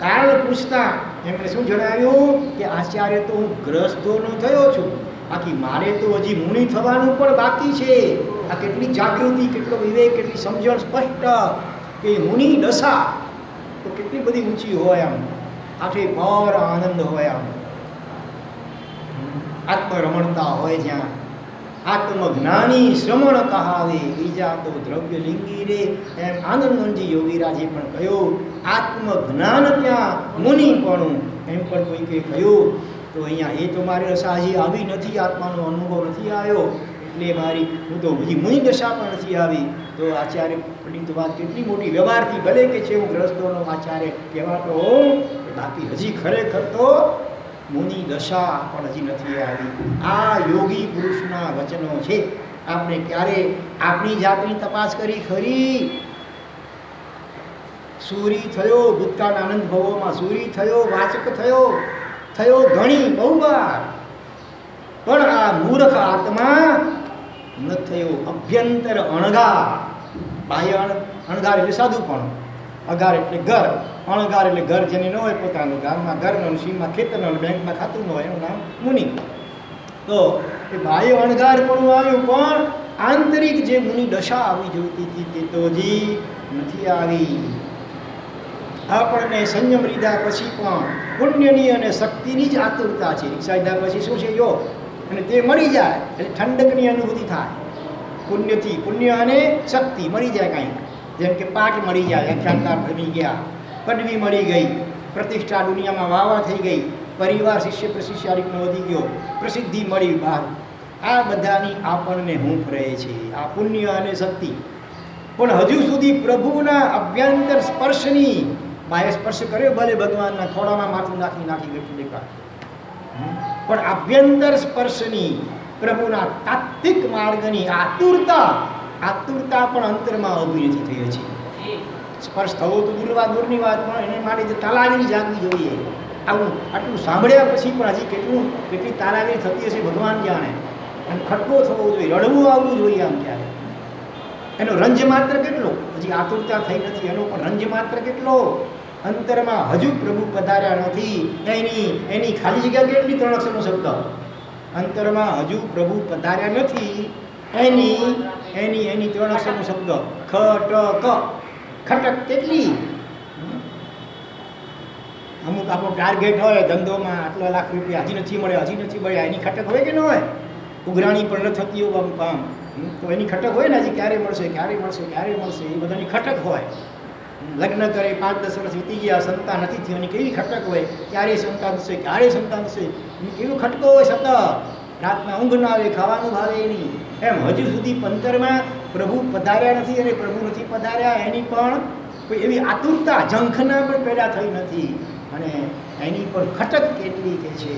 કારણ પૂછતા એમણે શું જણાવ્યું કે આચાર્ય તો હું ગ્રસ્તોનો થયો છું, બાકી મારે તો હજી મુનિ થવાનું પણ બાકી છે. આ કેટલી જાગૃતિ, કેટલો વિવેક, કેટલી સમજણ સ્પષ્ટ કે મુનિ દશા તો કેટલી બધી ઊંચી હોય, આમ આઠે પર આનંદ હોય, આમ આત્મરમણતા હોય, જ્યાં આત્મજ્ઞાની શ્રમણ કહાવે બીજા તો દ્રવ્ય લિંગી રે. એમ આનંદજી યોગીરાજે પણ કહ્યું આત્મજ્ઞાન ત્યાં મુનિપણું, એમ પણ કોઈકે કહ્યું. તો અહીંયા એ તો મારી દશા હજી આવી નથી, આત્માનો અનુભવ નથી આવ્યો, એટલે મારી હું તો હજી મુનિ દશા પણ નથી આવી. તો આચાર્ય પંડિત વાત કેટલી મોટી વ્યવહારથી ભલે કે છે હું ગ્રસ્તોનો આચાર્ય કહેવાતો હોઉં, બાકી હજી ખરેખર તો મુનિ દશા પણ હજી નથી આવી. આ યોગી પુરુષના વચનો છે. આપણે ક્યારે આપણી જાતની તપાસ કરી ખરી? સૂરી થયો ભૂતકાળ આનંદ ભવોમાં, સૂરી થયો, વાચક થયો ઘણી બહુ વાર, પણ આ મૂર્ખ આત્મા ન થયો. અભ્યંતર અણગાર, બાહ્ય અણગાર એટલે સાધુ પણ, અગાર એટલે ઘર, અણગાર એટલે ઘર જેને ન હોય પોતાનું, ગામમાં ઘરનું, સીમમાં ખેતરનું, બેંકમાં ખાતું ન હોય, એનું નામ મુનિ. તો એ બાહ્ય અણગાર પણ આવ્યું, પણ આંતરિક જે મુનિ દશા આવી જોઈતી હતી તે તો હજી નથી આવી. આપણને સંયમ લીધા પછી પણ પુણ્યની અને શક્તિની જ આતુરતા છે. રિક્ષા લીધા પછી શું છે યોગ, અને તે મળી જાય એટલે ઠંડકની અનુભૂતિ થાય. પુણ્યથી પુણ્ય અને શક્તિ મળી જાય કાંઈક, જેમ કે પાઠ મળી જાય, વ્યાખ્યાનકાર બની ગયા, પદવી મળી ગઈ, પ્રતિષ્ઠા દુનિયામાં વાવા થઈ ગઈ, પરિવાર શિષ્ય પ્રશિષ્યારીનો વધી ગયો, પ્રસિદ્ધિ મળી બહાર. આ બધાની આપણને હૂંફ રહે છે, આ પુણ્ય અને શક્તિ. પણ હજુ સુધી પ્રભુના અભ્યંતર સ્પર્શની, બાહ્ય સ્પર્શ કર્યો ભલે ભગવાનના ખોળામાં માથું નાખી બેઠું દેખાય, પણ આભ્યંતર સ્પર્શની, પ્રભુના તાત્વિક માર્ગની આતુરતા પણ અંતરમાં ઊભી નથી થઈ છે. સ્પર્શ થવો તો દૂરની વાત, પણ એને માટે તાલાગીરી જાગવી જોઈએ. આટલું સાંભળ્યા પછી પણ હજી કેટલી તાલાગીરી થતી હશે ભગવાન જાણે. અને ખટકો થવો જોઈએ, રડવું આવવું જોઈએ. આમ ક્યારે એનો રંજ માત્ર કેટલો, હજી આતુરતા થઈ નથી, એનો પણ રંજ માત્ર કેટલો. અંતરમાં હજુ પ્રભુ પધાર્યા નથી, એની ખાલી જગ્યા કેટલી? 3 અક્ષરનો શબ્દ. અંતરમાં હજુ પ્રભુ પધાર્યા નથી, એની 3 અક્ષરનો શબ્દ ખટક. ખટક કેટલી? અમુક આપણો ટાર્ગેટ હોય ધંધોમાં, આટલા લાખ રૂપિયા હજી નથી મળ્યા, એની ખટક હોય કે ન હોય? ઉઘરાણી પણ ન થતી હોય અમુક કામ, તો એની ખટક હોય ને, હજી ક્યારે મળશે, એ બધાની ખટક હોય. લગ્ન કરે 5-10 વર્ષ વીતી ગયા, સંતાન નથી થયું, એની કેવી ખટક હોય, ક્યારે સંતાન થશે, એની કેવી ખટકો હોય. સતત રાતના ઊંઘ ના આવે, ખાવાનું ભાવે નહીં. એમ હજુ સુધી પંતરમાં પ્રભુ પધાર્યા નથી, અને પ્રભુ નથી પધાર્યા એની પણ કોઈ એવી આતુરતા ઝંખના પણ પેદા થઈ નથી, અને એની પણ ખટક કેટલી કે છે.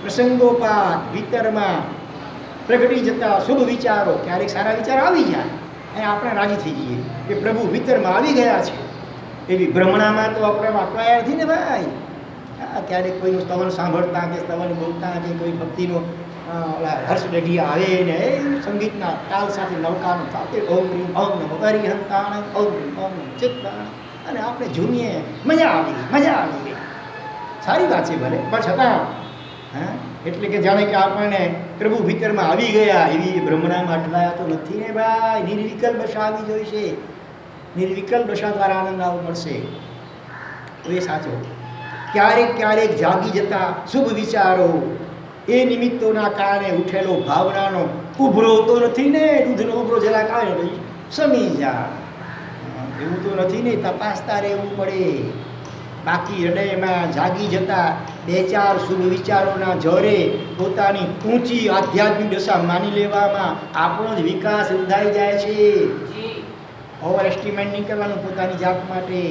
પ્રસંગોપાત ભીતરમાં પ્રગટી જતા શુભ વિચારો, ક્યારેક સારા વિચાર આવી જાય અને આપણે રાજી થઈ જઈએ કે પ્રભુ ભીતરમાં આવી ગયા છે. એવી ભ્રમણામાં તો આપણે વાપરાયા નથી ને ભાઈ. ક્યારેક કોઈનું સ્તવન સાંભળતા કે સ્તવન બોલતા કે કોઈ ભક્તિનો હર્ષ ડઢિયા આવે ને એ સંગીતના તાલ સાથે નવકાનું સાથે ઓમ રીમ ઓમ નમો હરિહંતાણ ઓમ રીમ ઓમ ચિત્તાણ, અને આપણે ઝૂમીએ, મજા આવી ગઈ. સારી વાત છે ભલે, પણ છતાં એટલે કે જાણે કે આપણને પ્રભુ ભીતરમાં આવી ગયા એવી ભ્રમણામાં અટવાયા તો નથી ને ભાઈ. નિર્વિકલ્પ દશા આવી જોઈશે, નિર્વિકલ્પ દશા દ્વારા આનંદ આવવો મળશે. તો એ સાચો. ક્યારેક જાગી જતા શુભ વિચારો, એ નિમિત્તોના કારણે ઉઠેલો ભાવનાનો ઉભરો તો નથી ને, દૂધનો ઉભરો જરાક આવે ને પછી સમી જા, એવું તો નથી ને, તપાસતા રહેવું પડે. બાકી હૃદયમાં જાગી જતા 2-4 શુભ વિચારોના જોરે પોતાની ઊંચી આધ્યાત્મિક દશા માની લેવામાં આપણો જ વિકાસ રૂંધાઈ જાય છે. ઓવર એસ્ટિમેટ નહીં કરવાનું પોતાની જાત માટે.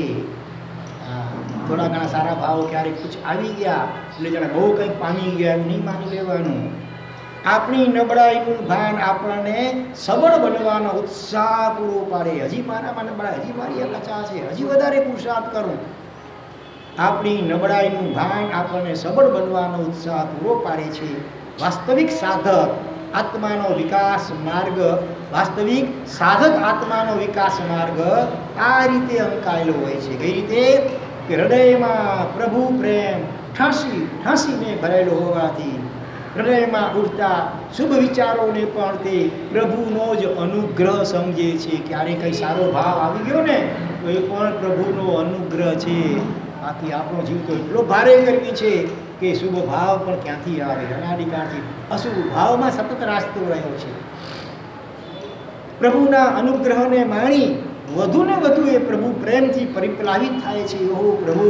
હા, થોડા ઘણા સારા ભાવો ક્યારેક કુછ આવી ગયા એટલે જાણે બહુ કંઈક પામી ગયા એવું નહીં માની લેવાનું. આપણી નબળાઈનું ભાન આપણને સબળ બનવાનો ઉત્સાહ પૂરો પાડે. હજી મારામાં નબળાઈ, હજી મારી કચા છે, હજી વધારે પુરુષાર્થ કરું. આપણી નબળાઈનું ભાન આપણને સબળ બનવાનો ઉત્સાહ પૂરો પાડે છે. વાસ્તવિક સાધક આત્માનો વિકાસ માર્ગ, વાસ્તવિક સાધક આત્માનો વિકાસ માર્ગ આ રીતે અંકાયેલો હોય છે. કઈ રીતે? કે હૃદયમાં પ્રભુ પ્રેમ ઠાંસીને ભરેલો હોવાથી હૃદયમાં ઉઠતા શુભ વિચારોને પણ તે પ્રભુનો જ અનુગ્રહ સમજે છે. ક્યારે કંઈ સારો ભાવ આવી ગયો ને તો એ પણ પ્રભુનો અનુગ્રહ છે. બાકી આપણો જીવ તો એટલો ભારે ગરમી છે કે શુભ ભાવ પણ ક્યાંથી આવે? અનાદિકાળથી અશુભ ભાવમાં સતત રાસ્તો રહ્યો છે. પ્રભુના અનુગ્રહને માણી વધુ ને વધુ એ પ્રભુ પ્રેમથી પરિપ્લાવિત થાય છે. ઓહો પ્રભુ,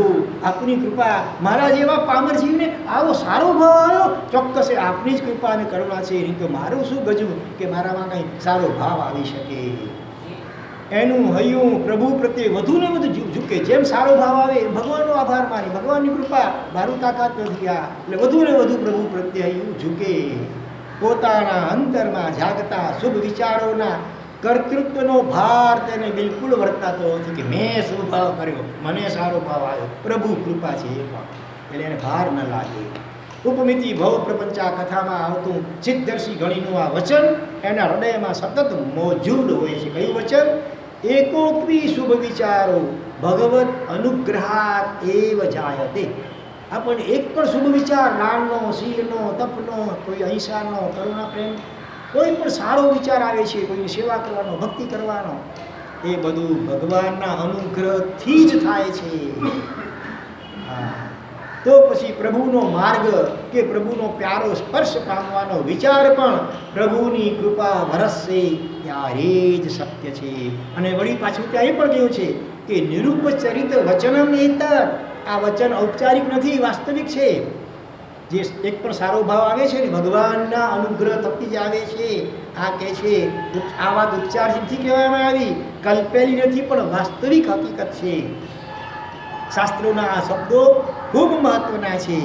આપની કૃપા, મારા જેવા પામર જીવને આવો સારો ભાવ આવ્યો, ચોક્કસ એ આપની જ કૃપા અને કરુણા છે. નહીં તો મારું શું ગજવું કે મારામાં કંઈ સારો ભાવ આવી શકે. એનું હૈયું પ્રભુ પ્રત્યે વધુ ને વધુ ઝૂકે. જેમ સારો ભાવ આવે ભગવાનનો આભાર માની, ભગવાનની કૃપા, મારું તાકાત નથી આ, એટલે વધુ ને વધુ પ્રભુ પ્રત્યે હૈયું ઝૂકે. પોતાના અંતરમાં જાગતા શુભ વિચારોના કર્તૃત્વનો ભાર તેને બિલકુલ વર્તાતો નથી કે મેં શુભ ભાવ કર્યો, મને સારો ભાવ આવ્યો, પ્રભુ કૃપા છે એ પણ, એટલે એને ભાર ન લાગે. ઉપમિતિ ભવ પ્રપંચા કથામાં આવતું સિદ્ધર્ષિ ગણીનું આ વચન એના હૃદયમાં સતત મોજૂદ હોય છે. કયું વચન? એકોપી શુભ વિચારો ભગવત અનુગ્રહાત એવ જાયતે. આપણને એક પણ શુભ વિચાર, દાનનો, શીલનો, તપનો, કોઈ અહિંસાનો, કરુણા પ્રેમ, કોઈ પણ સારો વિચાર આવે છે, કોઈની સેવા કરવાનો, ભક્તિ કરવાનો, એ બધું ભગવાનના અનુગ્રહથી જ થાય છે. હા, તો પછી પ્રભુનો માર્ગ કે પ્રભુનો પ્યારો સ્પર્શ પામવાનો વિચાર પણ પ્રભુની કૃપા વરસશે ત્યારે જ શક્ય છે. અને વળી પાછું ત્યાં એ પણ કહ્યું છે કે નિરૂપચરિત વચનમ એતત. આ વચન ઔપચારિક નથી, વાસ્તવિક છે. જે એક પણ સારો ભાવ આવે છે ને ભગવાનના અનુગ્રહ થકી જ આવે છે. આ કહે છે આ વાત ઉચ્ચારથી કહેવામાં આવી, કલ્પેલી નથી પણ વાસ્તવિક હકીકત છે. શાસ્ત્રોના આ શબ્દો ખૂબ મહત્વના છે.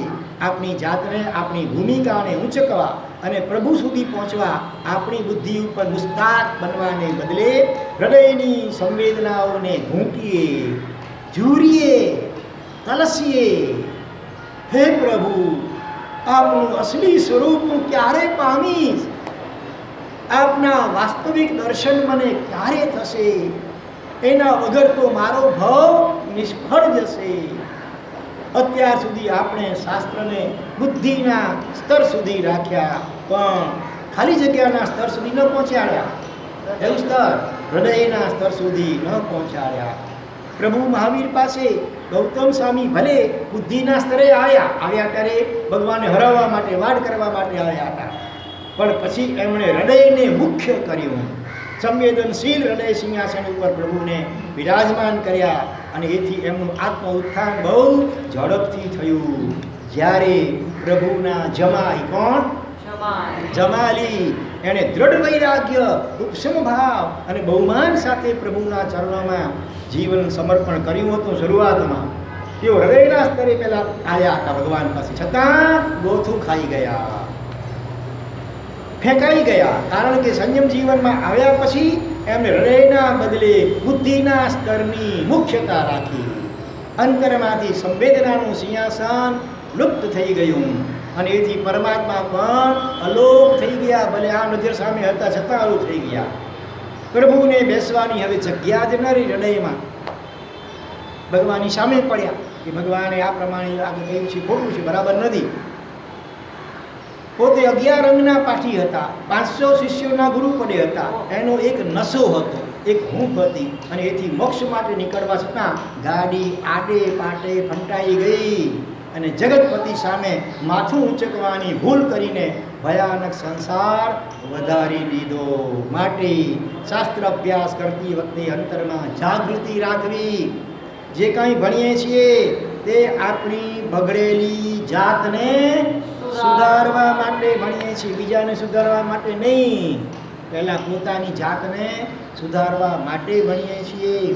આપણી જાતને, આપણી ભૂમિકાને ઊંચકવા અને પ્રભુ સુધી પહોંચવા આપણી બુદ્ધિ ઉપર મુસ્તાક બનવાને બદલે હૃદયની સંવેદનાઓને ઘૂંટીએ, ઝૂરીએ, તલસીએ. હે પ્રભુ, આપનું અસલી સ્વરૂપ હું ક્યારે પામીશ? આપના વાસ્તવિક દર્શન મને ક્યારે થશે? એના વગર તો મારો ભાવ નિષ્ફળ જશે. અત્યાર સુધી આપણે શાસ્ત્રને બુદ્ધિના સ્તર સુધી રાખ્યા, પણ ખાલી જગ્યાના સ્તર સુધી ન પહોંચાડ્યા. એવું સ્તર હૃદયના સ્તર સુધી ન પહોંચાડ્યા. પ્રભુ મહાવીર પાસે ગૌતમ સ્વામી ભલે બુદ્ધિના સ્તરે આવ્યા ત્યારે ભગવાનને હરાવવા માટે, વાડ કરવા માટે આવ્યા હતા, પણ પછી એમણે હૃદયને મુખ્ય કર્યું. સંવેદનશીલ હૃદય સિંહાસન ઉપર પ્રભુને બિરાજમાન કર્યા અને એથી એમનું આત્મ ઉત્થાન બહુ ઝડપથી થયું. જ્યારે પ્રભુના જમાઈ, કોણ? જમાલી, એણે દ્રઢ વૈરાગ્ય, ઉપશમ ભાવ અને બહુમાન સાથે પ્રભુના ચરણોમાં જીવન સમર્પણ કર્યું હતું. શરૂઆતમાં તેઓ હૃદયના સ્તરે પહેલા આવ્યા હતા ભગવાન પાસે, છતાં ગોથું ખાઈ ગયા, ફેંકાઈ ગયા. કારણ કે સંયમ જીવનમાં આવ્યા પછી એમને હૃદયના બદલે બુદ્ધિના સ્તરની મુખ્યતા રાખી. અંતરમાંથી સંવેદનાનું સિંહાસન લુપ્ત થઈ ગયું અને એથી પરમાત્મા પણ અલોપ થઈ ગયા. ભલે આ નજર સામે હતા છતાં અલોપ થઈ ગયા. પ્રભુને બેસવાની હવે જગ્યા જ ન રહી હૃદયમાં. ભગવાનની સામે પડ્યા કે ભગવાને આ પ્રમાણે આગળ કહ્યું છે, ખોટું છે, બરાબર નથી. પોતે 11 રંગના પાઠી હતા, 500 શિષ્યોના ગુરુ પદે હતા. એનો એક નશો હતો, એક હૂંફ હતી અને એથી મોક્ષ માટે નીકળવા છતાં ગાડી આડે પાટે ફંટાઈ ગઈ અને જગતપતિ સામે માથું ઊંચકવાની ભૂલ કરીને ભયાનક સંસાર વધારી દીધો. માટે શાસ્ત્ર અભ્યાસ કરતી વખતે અંતરમાં જાગૃતિ રાખવી. જે કંઈ ભણીએ છીએ તે આપણી બગડેલી જાતને સુધારવા માટે ભણીએ છીએ, બીજાને સુધારવા માટે નહીં. પહેલાં પોતાની જાતને સુધારવા માટે ભણીએ છીએ,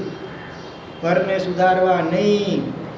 પરને સુધારવા નહીં.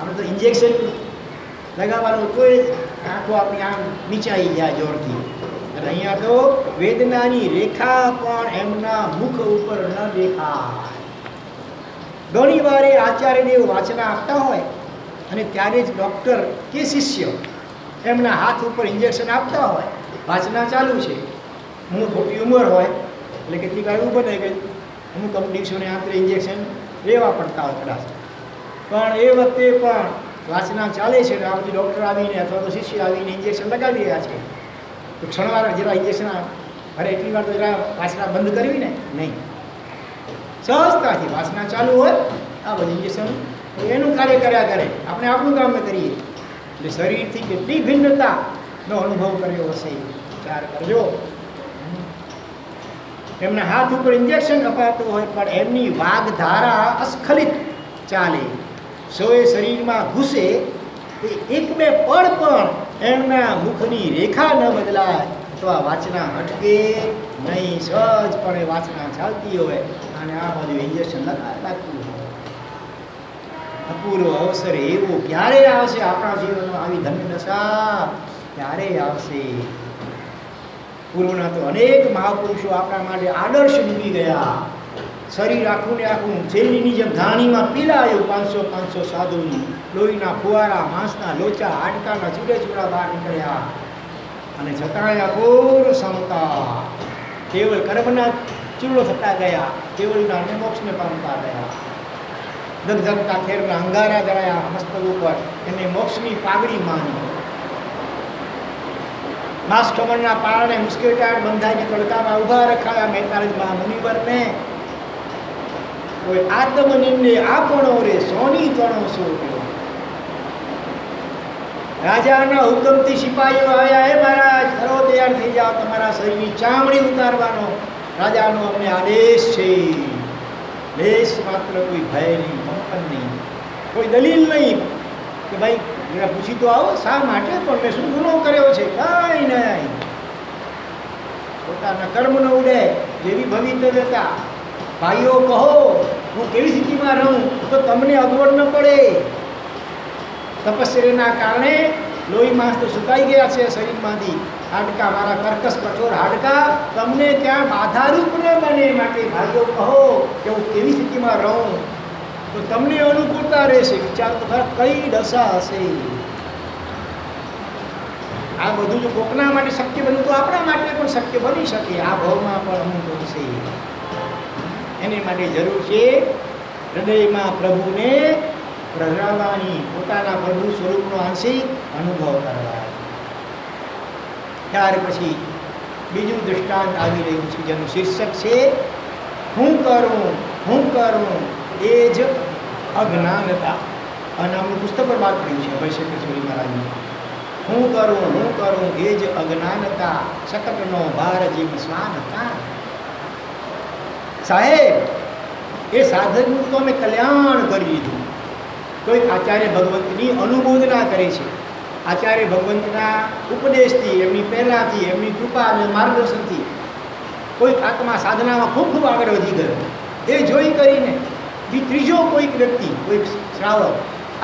આપણે તો ઇન્જેક્શન લગાવવાનું કોઈ આંખો આપણી આમ નીચાઈ જાય જોરથી, અને અહીંયા તો વેદનાની રેખા પણ એમના મુખ ઉપર ન દેખાય. ઘણી વાર એ આચાર્યદેવ વાચના આપતા હોય અને ત્યારે જ ડૉક્ટર કે શિષ્ય એમના હાથ ઉપર ઇન્જેક્શન આપતા હોય, વાચના ચાલુ છે, ખોટી ઉંમર હોય એટલે કેટલીક વાર એવું બને કે અમુક દિવસોને આંતરે ઇન્જેક્શન લેવા પડતા હોય કદાચ, પણ એ વખતે પણ વાચના ચાલે છે ને આ બધી ડૉક્ટર આવીને અથવા તો શિષ્ય આવીને ઇન્જેક્શન લગાવી રહ્યા છે, તો ક્ષણવાર જરા ઇન્જેક્શન અરે એટલી વાર તો જરા વાચના બંધ કરવી ને નહીં, સહજતાથી વાસના ચાલુ હોય આ બધું ઇન્જેક્શન એનું કાર્ય કર્યા કરે, આપણે આપણું કામ કરીએ, એટલે શરીરથી કેટલી ભિન્નતાનો અનુભવ કર્યો હશે વિચાર કરજો. એમના હાથ ઉપર ઇન્જેક્શન અપાતું હોય પણ એમની વાગધારા અસ્ખલિત ચાલે, સોએ શરીરમાં ઘૂસે તો એક બે પળ પણ એમના મુખની રેખા ન બદલાય તો આ વાચના અટકે નહીં, સહજપણે વાચના ચાલતી હોય અને આ બધું ઇન્જેક્શન લાગતું હોય. અપૂર્વ અવસર એવો ક્યારે આવશે આપણા જીવનમાં, આવી ધન્ય દશા ક્યારે આવશે? પૂર્વના તો અનેક મહાપુરુષો આપણા માટે આદર્શ બની ગયા. શરીર આખું ને આખું છેલ્લીની જેમ ધાણીમાં પીલાયું 500 સાધુનું, લોહીના ફુવારા, માંસના લોચા, હાડકાના છૂટેછૂડા બહાર નીકળ્યા, અને છતાંય અપૂર્વ સમતા, કેવળ કર્મના ચૂડો થતા ગયા, કેવળના મોક્ષને પામતા ગયા. દગધગતા ખેરના અંગારા જળાયા મસ્તક ઉપર, એને મોક્ષની પાઘડી માની. માસઠમણના પારણે મુશ્કેલટાળ બંધાઈને તડકામાં ઊભા રખાયા મહેતારજમાં મુનિવરને. કોઈ આત્મનિંદે આપણો રે સોની તણો સો. રાજાના હુકમથી સિપાહીઓ આવ્યા, હે મહારાજ ખરો તૈયાર થઈ જાઓ, તમારા શરીરની ચામડી ઉતારવાનો રાજાનો અમને આદેશ છે. લેશ માત્ર કોઈ ભય નહીં, કંપન નહીં, કોઈ દલીલ નહીં કે ભાઈ જરા પૂછી તો આવો શા માટે, પણ મેં શું ગુનો કર્યો છે? કાંઈ નહીં, પોતાના કર્મ ન ઉડે જેવી ભવિતવ્યતા. ભાઈઓ કહો હું કેવી સ્થિતિમાં રહું તો તમને અગવડ ન પડે. તપસ્યાના કારણે લોહી માંસ તો સુકાઈ ગયા છે શરીરમાંથી, હાડકા મારા કર્કશ કઠોર હાડકા તમને ત્યાં બાધારૂપ ન બને, માટે ભાઈઓ કહો કે હું કેવી સ્થિતિમાં રહું તો તમને અનુકૂળતા રહેશે. વિચાર તો ખરા કઈ દશા હશે. આ બધું જો કોકના માટે શક્ય બન્યું તો આપણા માટે પણ શક્ય બની શકે, આ ભાવમાં પણ અમુક બનશે. એને માટે જરૂર છે હૃદયમાં પ્રભુને પ્રગટાવવાની, પોતાના પ્રભુ સ્વરૂપનો આંશિક અનુભવ કરવા. ત્યાર પછી બીજું દૃષ્ટાંત આવી રહ્યું છે જેનું શીર્ષક છે હું કરું એ જ અજ્ઞાનતા. અને અમનું પુસ્તક પર વાત કર્યું છે વૈશ્વકેશ્વરી મહારાજની. હું કરું એ જ અજ્ઞાનતા, શકટનો ભાર જીવ સ્વાનતા. સાહેબ એ સાધનનું તો અમે કલ્યાણ કરી દીધું. કોઈક આચાર્ય ભગવંતની અનુમોદના કરે છે, આચાર્ય ભગવંતના ઉપદેશથી, એમની પ્રેરણાથી, એમની કૃપા અને માર્ગદર્શનથી કોઈક આત્મા સાધનામાં ખૂબ ખૂબ આગળ વધી ગયો. એ જોઈ કરીને ત્રીજો કોઈક વ્યક્તિ, કોઈક શ્રાવક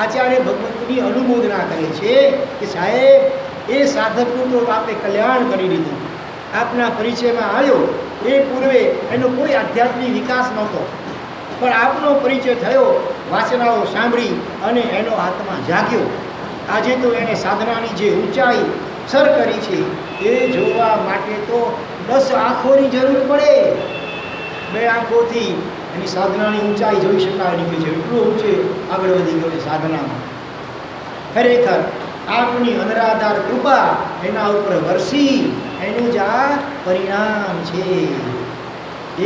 આચાર્ય ભગવંતની અનુમોદના કરે છે કે સાહેબ એ સાધકનું તો આપણે કલ્યાણ કરી દીધું. આપના પરિચયમાં આવ્યો એ પૂર્વે એનો કોઈ આધ્યાત્મિક વિકાસ નહોતો, પણ આપનો પરિચય થયો, વાચનાઓ સાંભળી અને એનો આત્મા જાગ્યો. આજે તો એને સાધનાની જે ઊંચાઈ સર કરી છે એ જોવા માટે તો 10 આંખોની જરૂર પડે. 2 આંખોથી એની સાધનાની ઊંચાઈ જોઈ શકાય નહીં છે, એટલું ઊંચે આગળ વધી ગયો સાધનામાં. ખરેખર આપની અનરાધાર કૃપા એના ઉપર વરસી, એનું જ આ પરિણામ છે.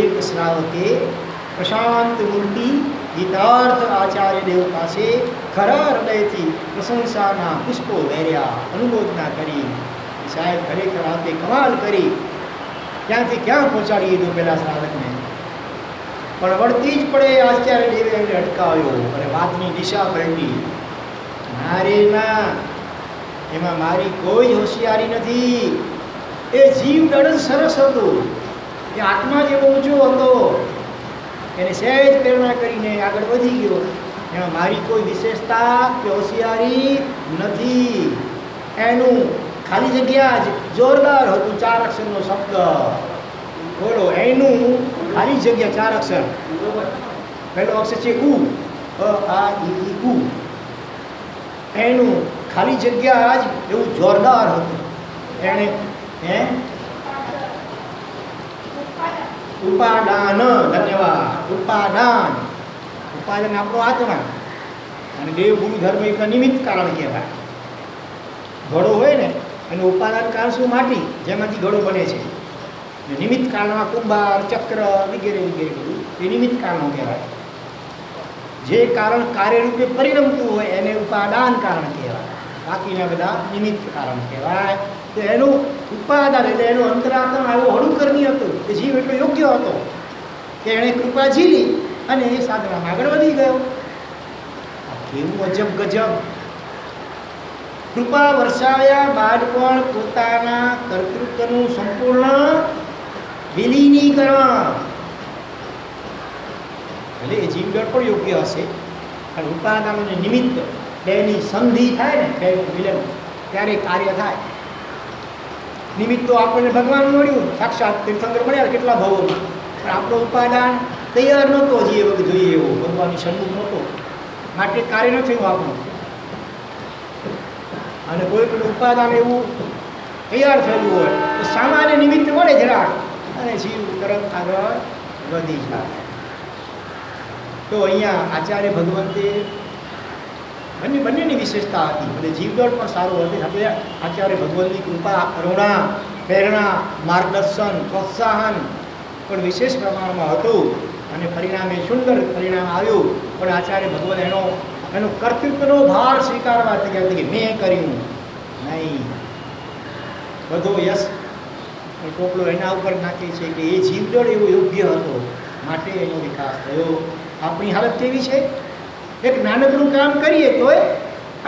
એક શ્રાવકે પ્રશાંત મૂર્તિ ગીતાર્થ આચાર્ય દેવ પાસે ખરા હૃદયથી પ્રશંસાના પુષ્પો વેર્યા, અનુમોદના કરી. સાહેબ ખરેખર આપે કમાલ કરી. ત્યાંથી ક્યાં પહોંચાડી દીધું પેલા શ્રાવકને, પણ વળતી જ પડે આચાર્ય દેવે એને અટકાવ્યો અને વાતની દિશા પલટી. ના રે ના, એમાં મારી કોઈ હોશિયારી નથી. એ જીવ દળ સરસ હતો, એ આત્મા જેવો ઊંચો હતો, એને સહેજ પ્રેરણા કરીને આગળ વધી ગયો. એમાં મારી કોઈ વિશેષતા કે હોશિયારી નથી. એનું ખાલી જગ્યા જ જોરદાર હતું, 4 અક્ષરનો શબ્દ. બોલો, એનું ખાલી જગ્યા 4 અક્ષર. પહેલો અક્ષર છે ઉ, આ ઈ ઉ. એનું ખાલી જગ્યા જ એવું જોરદાર હતું. એણે ઉપાદાન, ધન્યવાદ. ઉપાદાન, ઉપાદાન આપણો આત્મા અને દેવ ગુરુ ધર્મ એક નિમિત્ત કારણ કહેવાય. ઘડો હોય ને એનું ઉપાદાન કારણ શું? માટી, જેમાંથી ઘડો બને છે. નિમિત્ત કારણમાં કુંભાર, ચક્ર વગેરે વગેરે બધું એ નિમિત્ત કારણો કહેવાય. જે કારણ કાર્યરૂપે પરિણમતું હોય એને ઉપાદાન કારણ કહેવાય. બાકીના બધા નિમિત્ત કારણ કહેવાય. તો એનું ઉપાદાન એટલે એનું અંતરાત્મા એવો હળુકર્મી હતું કે જીવ એટલો યોગ્ય હતો કે એણે કૃપા ઝીલી અને એ સાધનામાં આગળ વધી ગયો. કેવું અજબ ગજબ! કૃપા વરસાવ્યા બાદ પણ પોતાના કર્તૃત્વનું સંપૂર્ણ વિલીનીકરણ. એટલે એ જીવદળ પણ યોગ્ય હશે, પણ ઉપાદાન અને નિમિત્ત બેની સંધિ થાય ને, બેનું મિલન, ત્યારે કાર્ય થાય. નિમિત્ત તો આપણને ભગવાન મળ્યું, સાક્ષાત તીર્થંકર મળ્યા કેટલા ભાવોમાં, પણ આપણો ઉપાદાન તૈયાર નહોતો હજી એ વખત જોઈએ એવો, ભગવાનની સન્મુખ નહોતો, માટે કાર્ય ન થયું આપણું. અને કોઈ પણ ઉપાદાન એવું તૈયાર થયેલું હોય તો સામાન્ય નિમિત્ત મળે જરાક અને જીવ તરફ આગળ વધી જાય. તો અહીંયા આચાર્ય ભગવંતે બંનેની વિશેષતા હતી. એટલે જીવદળ પણ સારું હતું, સાથે આચાર્ય ભગવંતની કૃપા, કરુણા, પ્રેરણા, માર્ગદર્શન, પ્રોત્સાહન પણ વિશેષ પ્રમાણમાં હતું અને પરિણામે સુંદર પરિણામ આવ્યું. પણ આચાર્ય ભગવંત એનો કર્તૃત્વનો ભાર સ્વીકારવા તૈયાર હતી કે મેં કર્યું નહીં. બધો યશ ટોપલો એના ઉપર નાખે છે કે એ જીવદળ એવો યોગ્ય હતો માટે એનો વિકાસ થયો. આપણી હાલત કેવી છે? એક નાનકડું કામ કરીએ તોય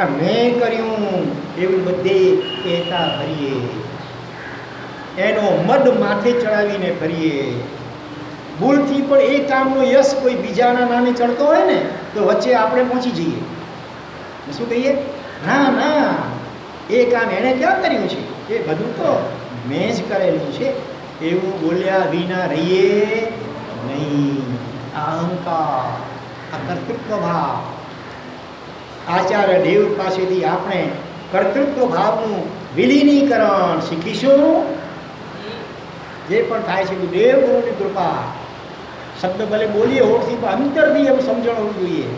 આ મેં કર્યું એવું બધે કહેતા ફરીએ, એનો મદ માથે ચડાવીને ફરીએ. ભૂલથી પણ એ કામનો યશ કોઈ બીજાના નામે ચડતો હોય ને તો વચ્ચે આપણે પહોંચી જઈએ. શું કહીએ? ના ના, એ કામ એણે ક્યાં કર્યું છે, એ બધું તો મેં જ કરેલું છે, એવું બોલ્યા વિના રહીએ નહીં. અહંકાર, આ કર્તૃત્વ ભાવ. આચાર્ય દેવ પાસેથી આપણે કર્તૃત્વ ભાવનું વિલીનીકરણ શીખીશું. જે પણ થાય છે દેવ ગુરુની કૃપા. શબ્દ ભલે બોલીએ હોઠથી પણ અંતરથી એવું સમજણ હોવું જોઈએ.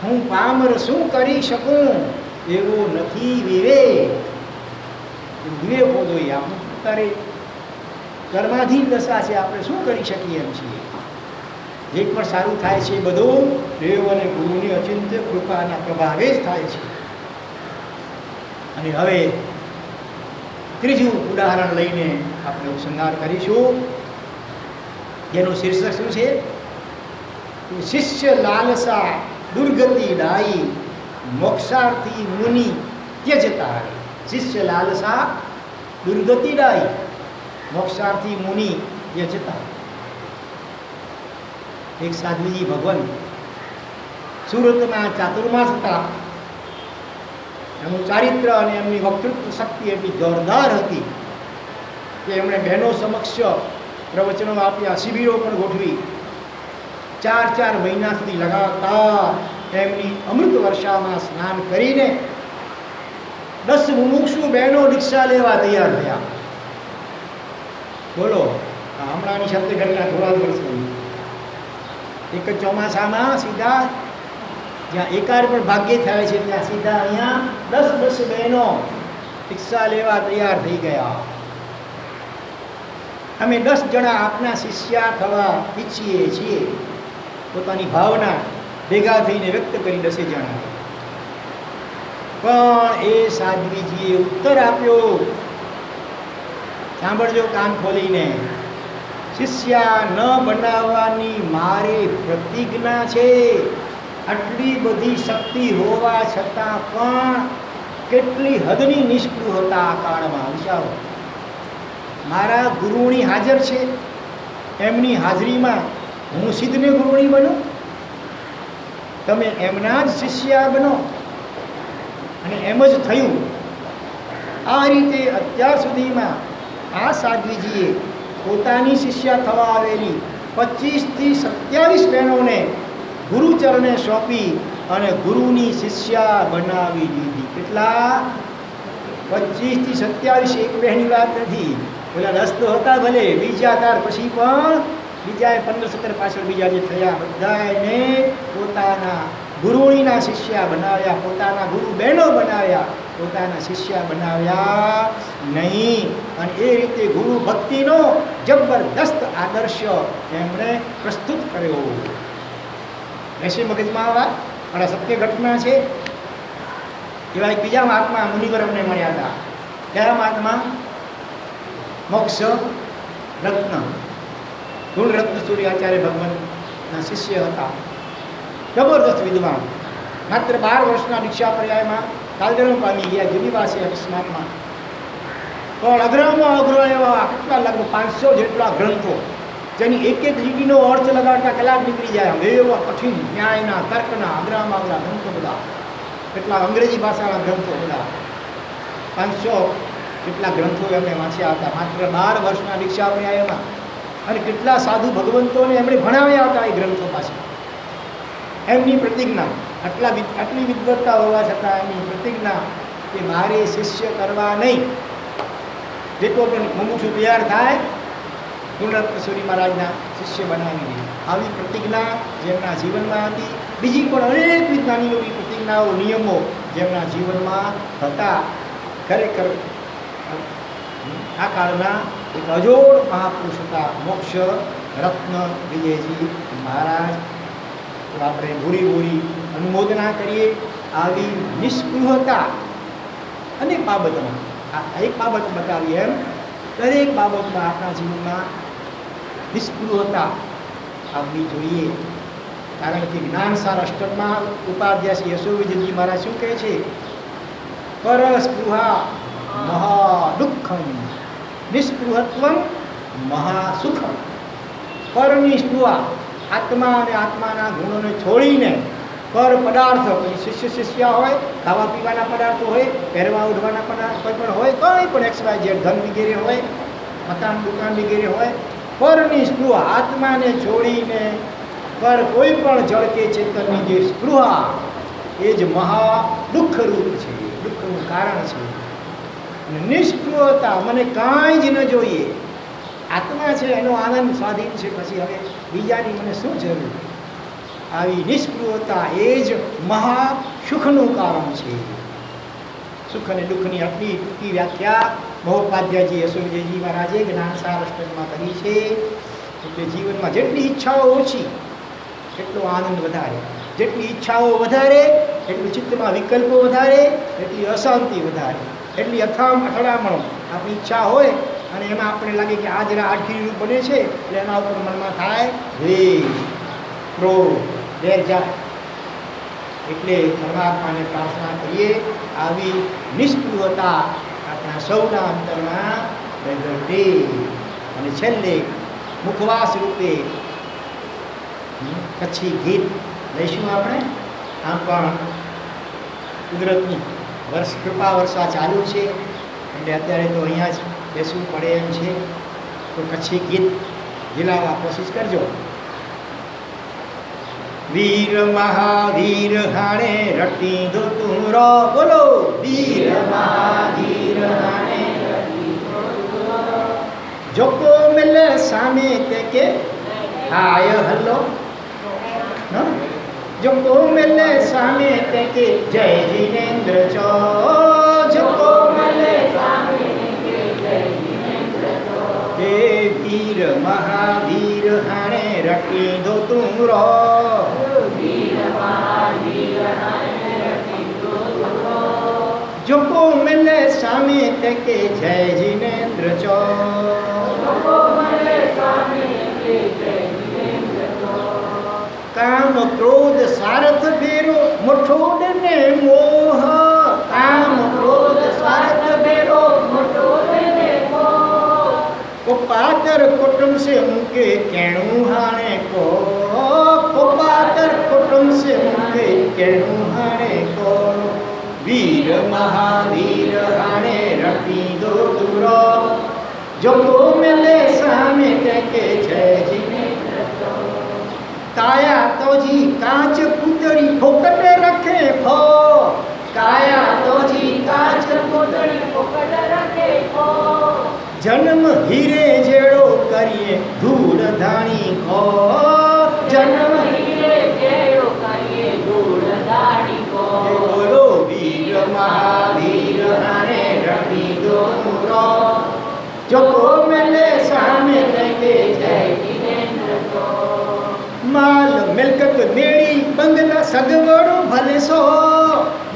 હું પામર શું કરી શકું એવો નથી વિવેક. વિવેક હોવો જોઈએ. આપણું અત્યારે કર્માધીન દશા છે, આપણે શું કરી શકીએ એમ છીએ. જે પણ સારું થાય છે બધું દેવ અને ગુરુની અચિંત્ય કૃપાના પ્રભાવે જ થાય છે. અને હવે ત્રીજું ઉદાહરણ લઈને આપણે ઉપસંહાર કરીશું, જેનું શીર્ષક શું છે? શિષ્ય લાલસા દુર્ગતિ ડાઈ મોક્ષાર્થી મુનિ ત્યજતા. શિષ્ય લાલસા દુર્ગતિ ડાઈ મોક્ષાર્થી મુનિ ત્યજતા. એક સાધ્વીજી ભગવાન સુરતમાં ચાતુર્માસ હતા. એમનું ચારિત્ર અને એમની વક્તૃત્વ શક્તિ એટલી જોરદાર હતી કે એમણે બહેનો સમક્ષ પ્રવચનો આપ્યા, શિબિરો પણ ગોઠવી. 4 મહિના સુધી લગાતાર એમની અમૃત વર્ષામાં સ્નાન કરીને 10 મુમુક્ષુ બહેનો દીક્ષા લેવા તૈયાર થયા. બોલો, હમણાંની શબ્દ ઘટના થોડા વર્ષ થઈ. એક જ ચોમાસામાં સીધા જ્યાં એકાર પણ ભાગ્ય થાય છે ત્યાં સીધા અહીંયા 10 બહેનો દીક્ષા લેવા તૈયાર થઈ ગયા. અમે 10 જણા આપના શિષ્યા થવા ઈચ્છીએ છીએ. પોતાની ભાવના ભેગા થઈને વ્યક્ત કરી 10 જણા. પણ એ સાધ્વીજીએ ઉત્તર આપ્યો, સાંભળજો કાન ખોલીને. શિષ્યા ન બનાવવાની મારી પ્રતિજ્ઞા છે. આટલી બધી શક્તિ હોવા છતાં પણ કેટલી હદની નિષ્ફળતા આ કાળમાં. વિચારો, મારા ગુરુની હાજર છે, એમની હાજરીમાં હું સિદ્ધને ગુરુની બનું? તમે એમના જ શિષ્ય બનો. અને એમ જ થયું. આ રીતે અત્યાર સુધીમાં આ સાધ્વીજીએ પોતાની શિષ્યા થવા આવેલી 25 થી 27 બહેનોને ગુરુચરણે સોંપી અને ગુરુની શિષ્યા બનાવી દીધી. કેટલા? 25 થી 27. એક બહેની વાત નથી. પેલા 10 તો હતા ભલે, બીજા ત્યાર પછી પણ બીજાએ 15-17 પાછળ બીજા જે થયા બધાને પોતાના ગુરુણીના શિષ્યા બનાવ્યા, પોતાના ગુરુ બહેનો બનાવ્યા, પોતાના શિષ્યા બનાવ્યા નહીં. અને એ રીતે ગુરુ ભક્તિનો જબરદસ્ત આદર્શ એમણે પ્રસ્તુત કર્યો. એસે મગજમાં વાત અને સત્ય ઘટના છે. એવા એક બીજા મહાત્મા મુનિવર અમને મળ્યા હતા. કયા મહાત્મા? મોક્ષ રત્ન, ગુણરત્ન સૂર્યાચાર્ય ભગવાનના શિષ્ય હતા. જબરદસ્ત વિદ્વાન. માત્ર 12 વર્ષના દીક્ષા પર્યાયમાં કાલદરમ પામી ગયા જુદીવાસી અકસ્માતમાં. પણ અગ્રહમાં અગ્રહ એવા કેટલા લગભગ 500 જેટલા ગ્રંથો, જેની એક એક લીટીનો અર્થ લગાડતા કલાક નીકળી જાય. એવા કઠિન ન્યાયના તર્કના અગ્રહમાં અગ્રહ ગ્રંથો બધા, કેટલા અંગ્રેજી ભાષાના ગ્રંથો બધા, 500 કેટલા ગ્રંથો એમણે વાંચ્યા હતા માત્ર 12 વર્ષના દીક્ષા પર્યાયમાં. અને કેટલા સાધુ ભગવંતોને એમણે ભણાવ્યા હતા એ ગ્રંથો પાછળ. એમની પ્રતિજ્ઞા, આટલી વિદ્વત્તા હોવા છતાં એમની પ્રતિજ્ઞા કે મારે શિષ્ય કરવા નહીં, જેટલો પણ મુમુક્ષુ તૈયાર થાય ગુણરત્ન સૂરી મહારાજના શિષ્ય બનાવી દે. આવી પ્રતિજ્ઞા જેમના જીવનમાં હતી. બીજી પણ અનેક વિજ્ઞાનીઓની પ્રતિજ્ઞાઓ, નિયમો જેમના જીવનમાં હતા. ખરેખર આ કાળના એક અજોડ મહાપુરુષ હતા મોક્ષ રત્ન વિજયજી મહારાજ. તો આપણે ભૂરી અનુમોદના કરીએ. આવી નિષ્પૃહતા અનેક બાબતોમાં, એક બાબત બતાવી એમ દરેક બાબતમાં આપણા જીવનમાં નિષ્પૃહતા આવવી જોઈએ. કારણ કે જ્ઞાનસાર અષ્ટકમાં ઉપાધ્યાય શ્રી યશોવિજયજી મહારાજ શું કહે છે? પરસ્પૃહા મહાદુઃખમ નિષ્પૃહત્વમ મહાસુખમ. પરની સ્પૃહા, આત્મા અને આત્માના ગુણોને છોડીને પર પદાર્થ, કોઈ શિષ્ય હોય, ખાવા પીવાના પદાર્થો હોય, પહેરવા ઉઠવાના પદાર્થ કોઈ પણ હોય, કંઈ પણ XYZ ધન વગેરે હોય, મકાન દુકાન વગેરે હોય, પરની સ્પૃહા, આત્માને છોડીને પર કોઈ પણ જળ કે ચેતનની જે સ્પૃહા એ જ મહા દુઃખરૂપ છે, દુઃખનું કારણ છે. નિષ્પૃહતા, મને કાંઈ જ ન જોઈએ, આત્મા છે એનો આનંદ સ્વાધીન છે, પછી હવે બીજાની મને શું જરૂર? આવી નિષ્પૃહતા એ જ મહા સુખનું કારણ છે. સુખ અને દુઃખની આટલી ટૂંકી વ્યાખ્યા મહોપાધ્યાયજી યશોવિજયજી મહારાજે જ્ઞાનસાર અષ્ટકમાં કરી છે. એટલે જીવનમાં જેટલી ઈચ્છાઓ ઓછી એટલો આનંદ વધારે, જેટલી ઈચ્છાઓ વધારે એટલું ચિત્તમાં વિકલ્પો વધારે, એટલી અશાંતિ વધારે, એટલી અથડામણો. આપણી ઈચ્છા હોય અને એમાં આપણે લાગે કે આ જરા આડખીરૂપ બને છે, એટલે એના ઉપર મનમાં થાય દ્વેષ, ક્રોધ, વેર જાય. એટલે પરમાત્માને પ્રાર્થના કરીએ આવી નિષ્પૃહતા આપણા સૌના અંતરમાં પ્રગટે. અને છેલ્લે મુખવાસ રૂપે કચ્છી ગીત લઈશું આપણે. આમ પણ કુદરતની કૃપા વર્ષા ચાલુ છે, એટલે અત્યારે તો અહીંયા જ બેસવું પડે એમ છે. તો કચ્છી ગીત ઝીલાવવા કોશિશ કરજો. વીર મહાવીર હાણે રટી દો તુરો, બોલો વીર મહાવીર હાણે રટી દો તુરો. જો કો મિલે સામે તે કે હાય હલો, જો કો મિલે સામે તે કે જય જીનેન્દ્ર ચો. જો કો મિલે સામે તે જય જીનેન્દ્ર ચો. હે વીર મહાવીર હાણે રટી દો તુરો. जो को मिले स्वामी ते के जय जिनेन्द्र चो. काम क्रोध स्वार्थ बेरो मुठोड ने मोह. काम क्रोध स्वार्थ बेरो मुठोड ने मोह. कुपातर कुटुंब से मुके केणु हाणे को. कुपातर कुटुंब से मुके કેનું હાણે કોણ વીર મહાવીર હાણે રપીદો દૂરો જોગો મેલે સામે કે જય જીનેન્દ્ર તો કાયા તોજી કાચ પૂતળી ફોકટ રખે ફો કાયા તોજી કાચ પૂતળી પોકટ રાખે ખો જન્મ હીરે જેડો કરીએ ધૂળ ધાણી ખો જન્મ હીરે જેડો કરીએ ધૂળ દાડી કો બોલો વીર મહાવીર હાને રપીદો દૂરો જોગો મેલે સામે કે જય જીનેન્દ્ર તો માલ મિલકત મેળી બંગલા સગવડું ભલે સો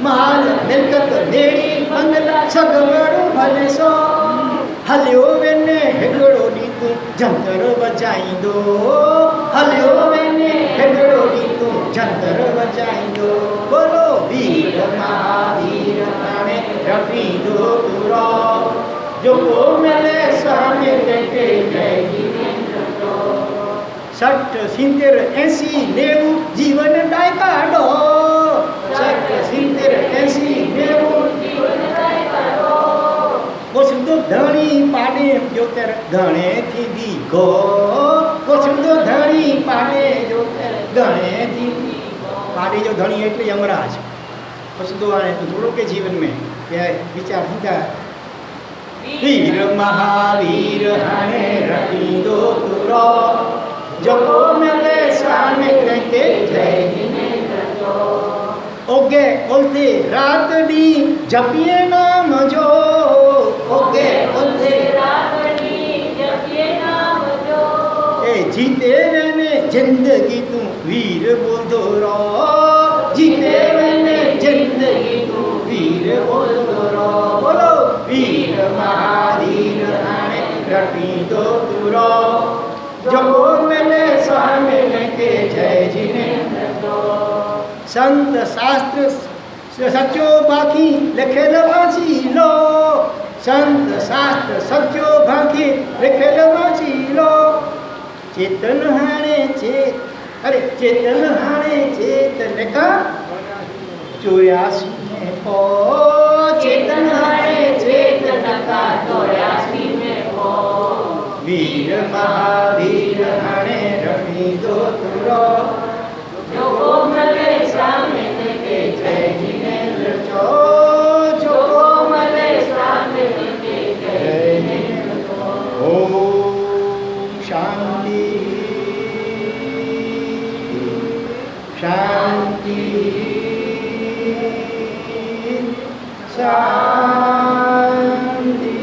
માલ મિલકત મેળી બંગલા સગવડું ભલે સો હલ્યો વેને હેગડો દીતું જંતર બજાઈ દો હલ્યો વેને હેગડો દીતું જંતર બજાઈ દો બોલો વીર મહાવીર તાણે રફી દો તુરો જોગો મેલે સામે કે જય જીનેન્દ્ર તો 60 70 80 90 જીવન ડાયકાડો 60 70 80 90 જીવન કાયકારો કોસુંદો ધણી પાડે જોતર ગણેથી દીગો કોસુંદો ધણી પાડે જોતર ગણેથી पाड़ी जो धनी એટલે यमराज कोसुंदो आने तो थोड़ो के जीवन में क्या विचार होता वीर महावीर हाने रपीदो तुरो जोगो मेले सामे के जय જીનેન્દ્ર તો ओगे ओलते रात दी जपिए नाम जो ओगे ओलते રાતડી જપીએ નામ જો ए जीते मैंने जिंदगी तू वीर बोलो रो जीते मैंने जिंदगी तू वीर बोलो रो बोलो वीर महावीर आने रटी दो तुरो जगो मैंने स्वामी के जय जिनेंद्र તો संत शास्त्र सचो बाकी लिखेल वांची लो संत शास्त्र सचो बाकी लिखेल वांची लो चेतन हाणे चेत अरे चेतन हाणे चेतन का 84 में पो चेतन हाणे चेतन का 84 में हो वीर महावीर हाणे रमी दो तुरो જોગો મળે સામે કે જય જીનેન્દ્ર जो જોગો મળે સામે કે જય જીનેન્દ્ર તો ओम शांति शांति शांति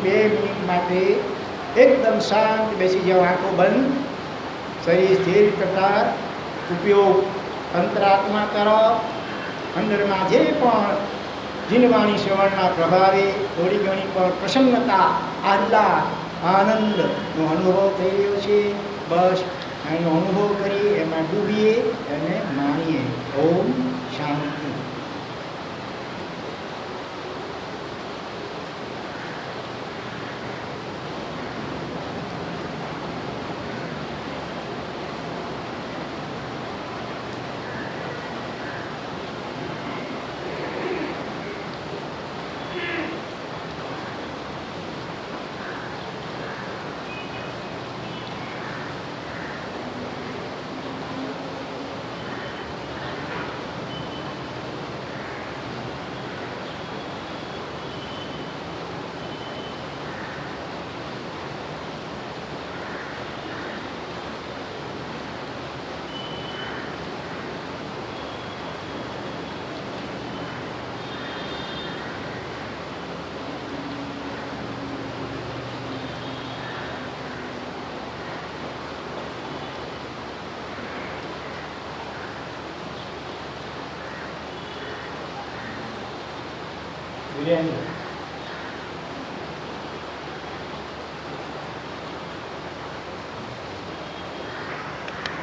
बे मिनिट માટે એકદમ શાંત બેસી જાઓ આંખો બંધ શરીર સ્થિર કરતા ઉપયોગ અંતરાત્મા કરો અંદરમાં જે પણ જીનવાણી શ્રવણના પ્રભાવે થોડી ઘણી પણ પ્રસન્નતા આહલાદ આનંદનો અનુભવ થઈ રહ્યો છે બસ એનો અનુભવ કરી એમાં ડૂબીએ અને માણીએ ઓમ શાંતિ वीरेंद्र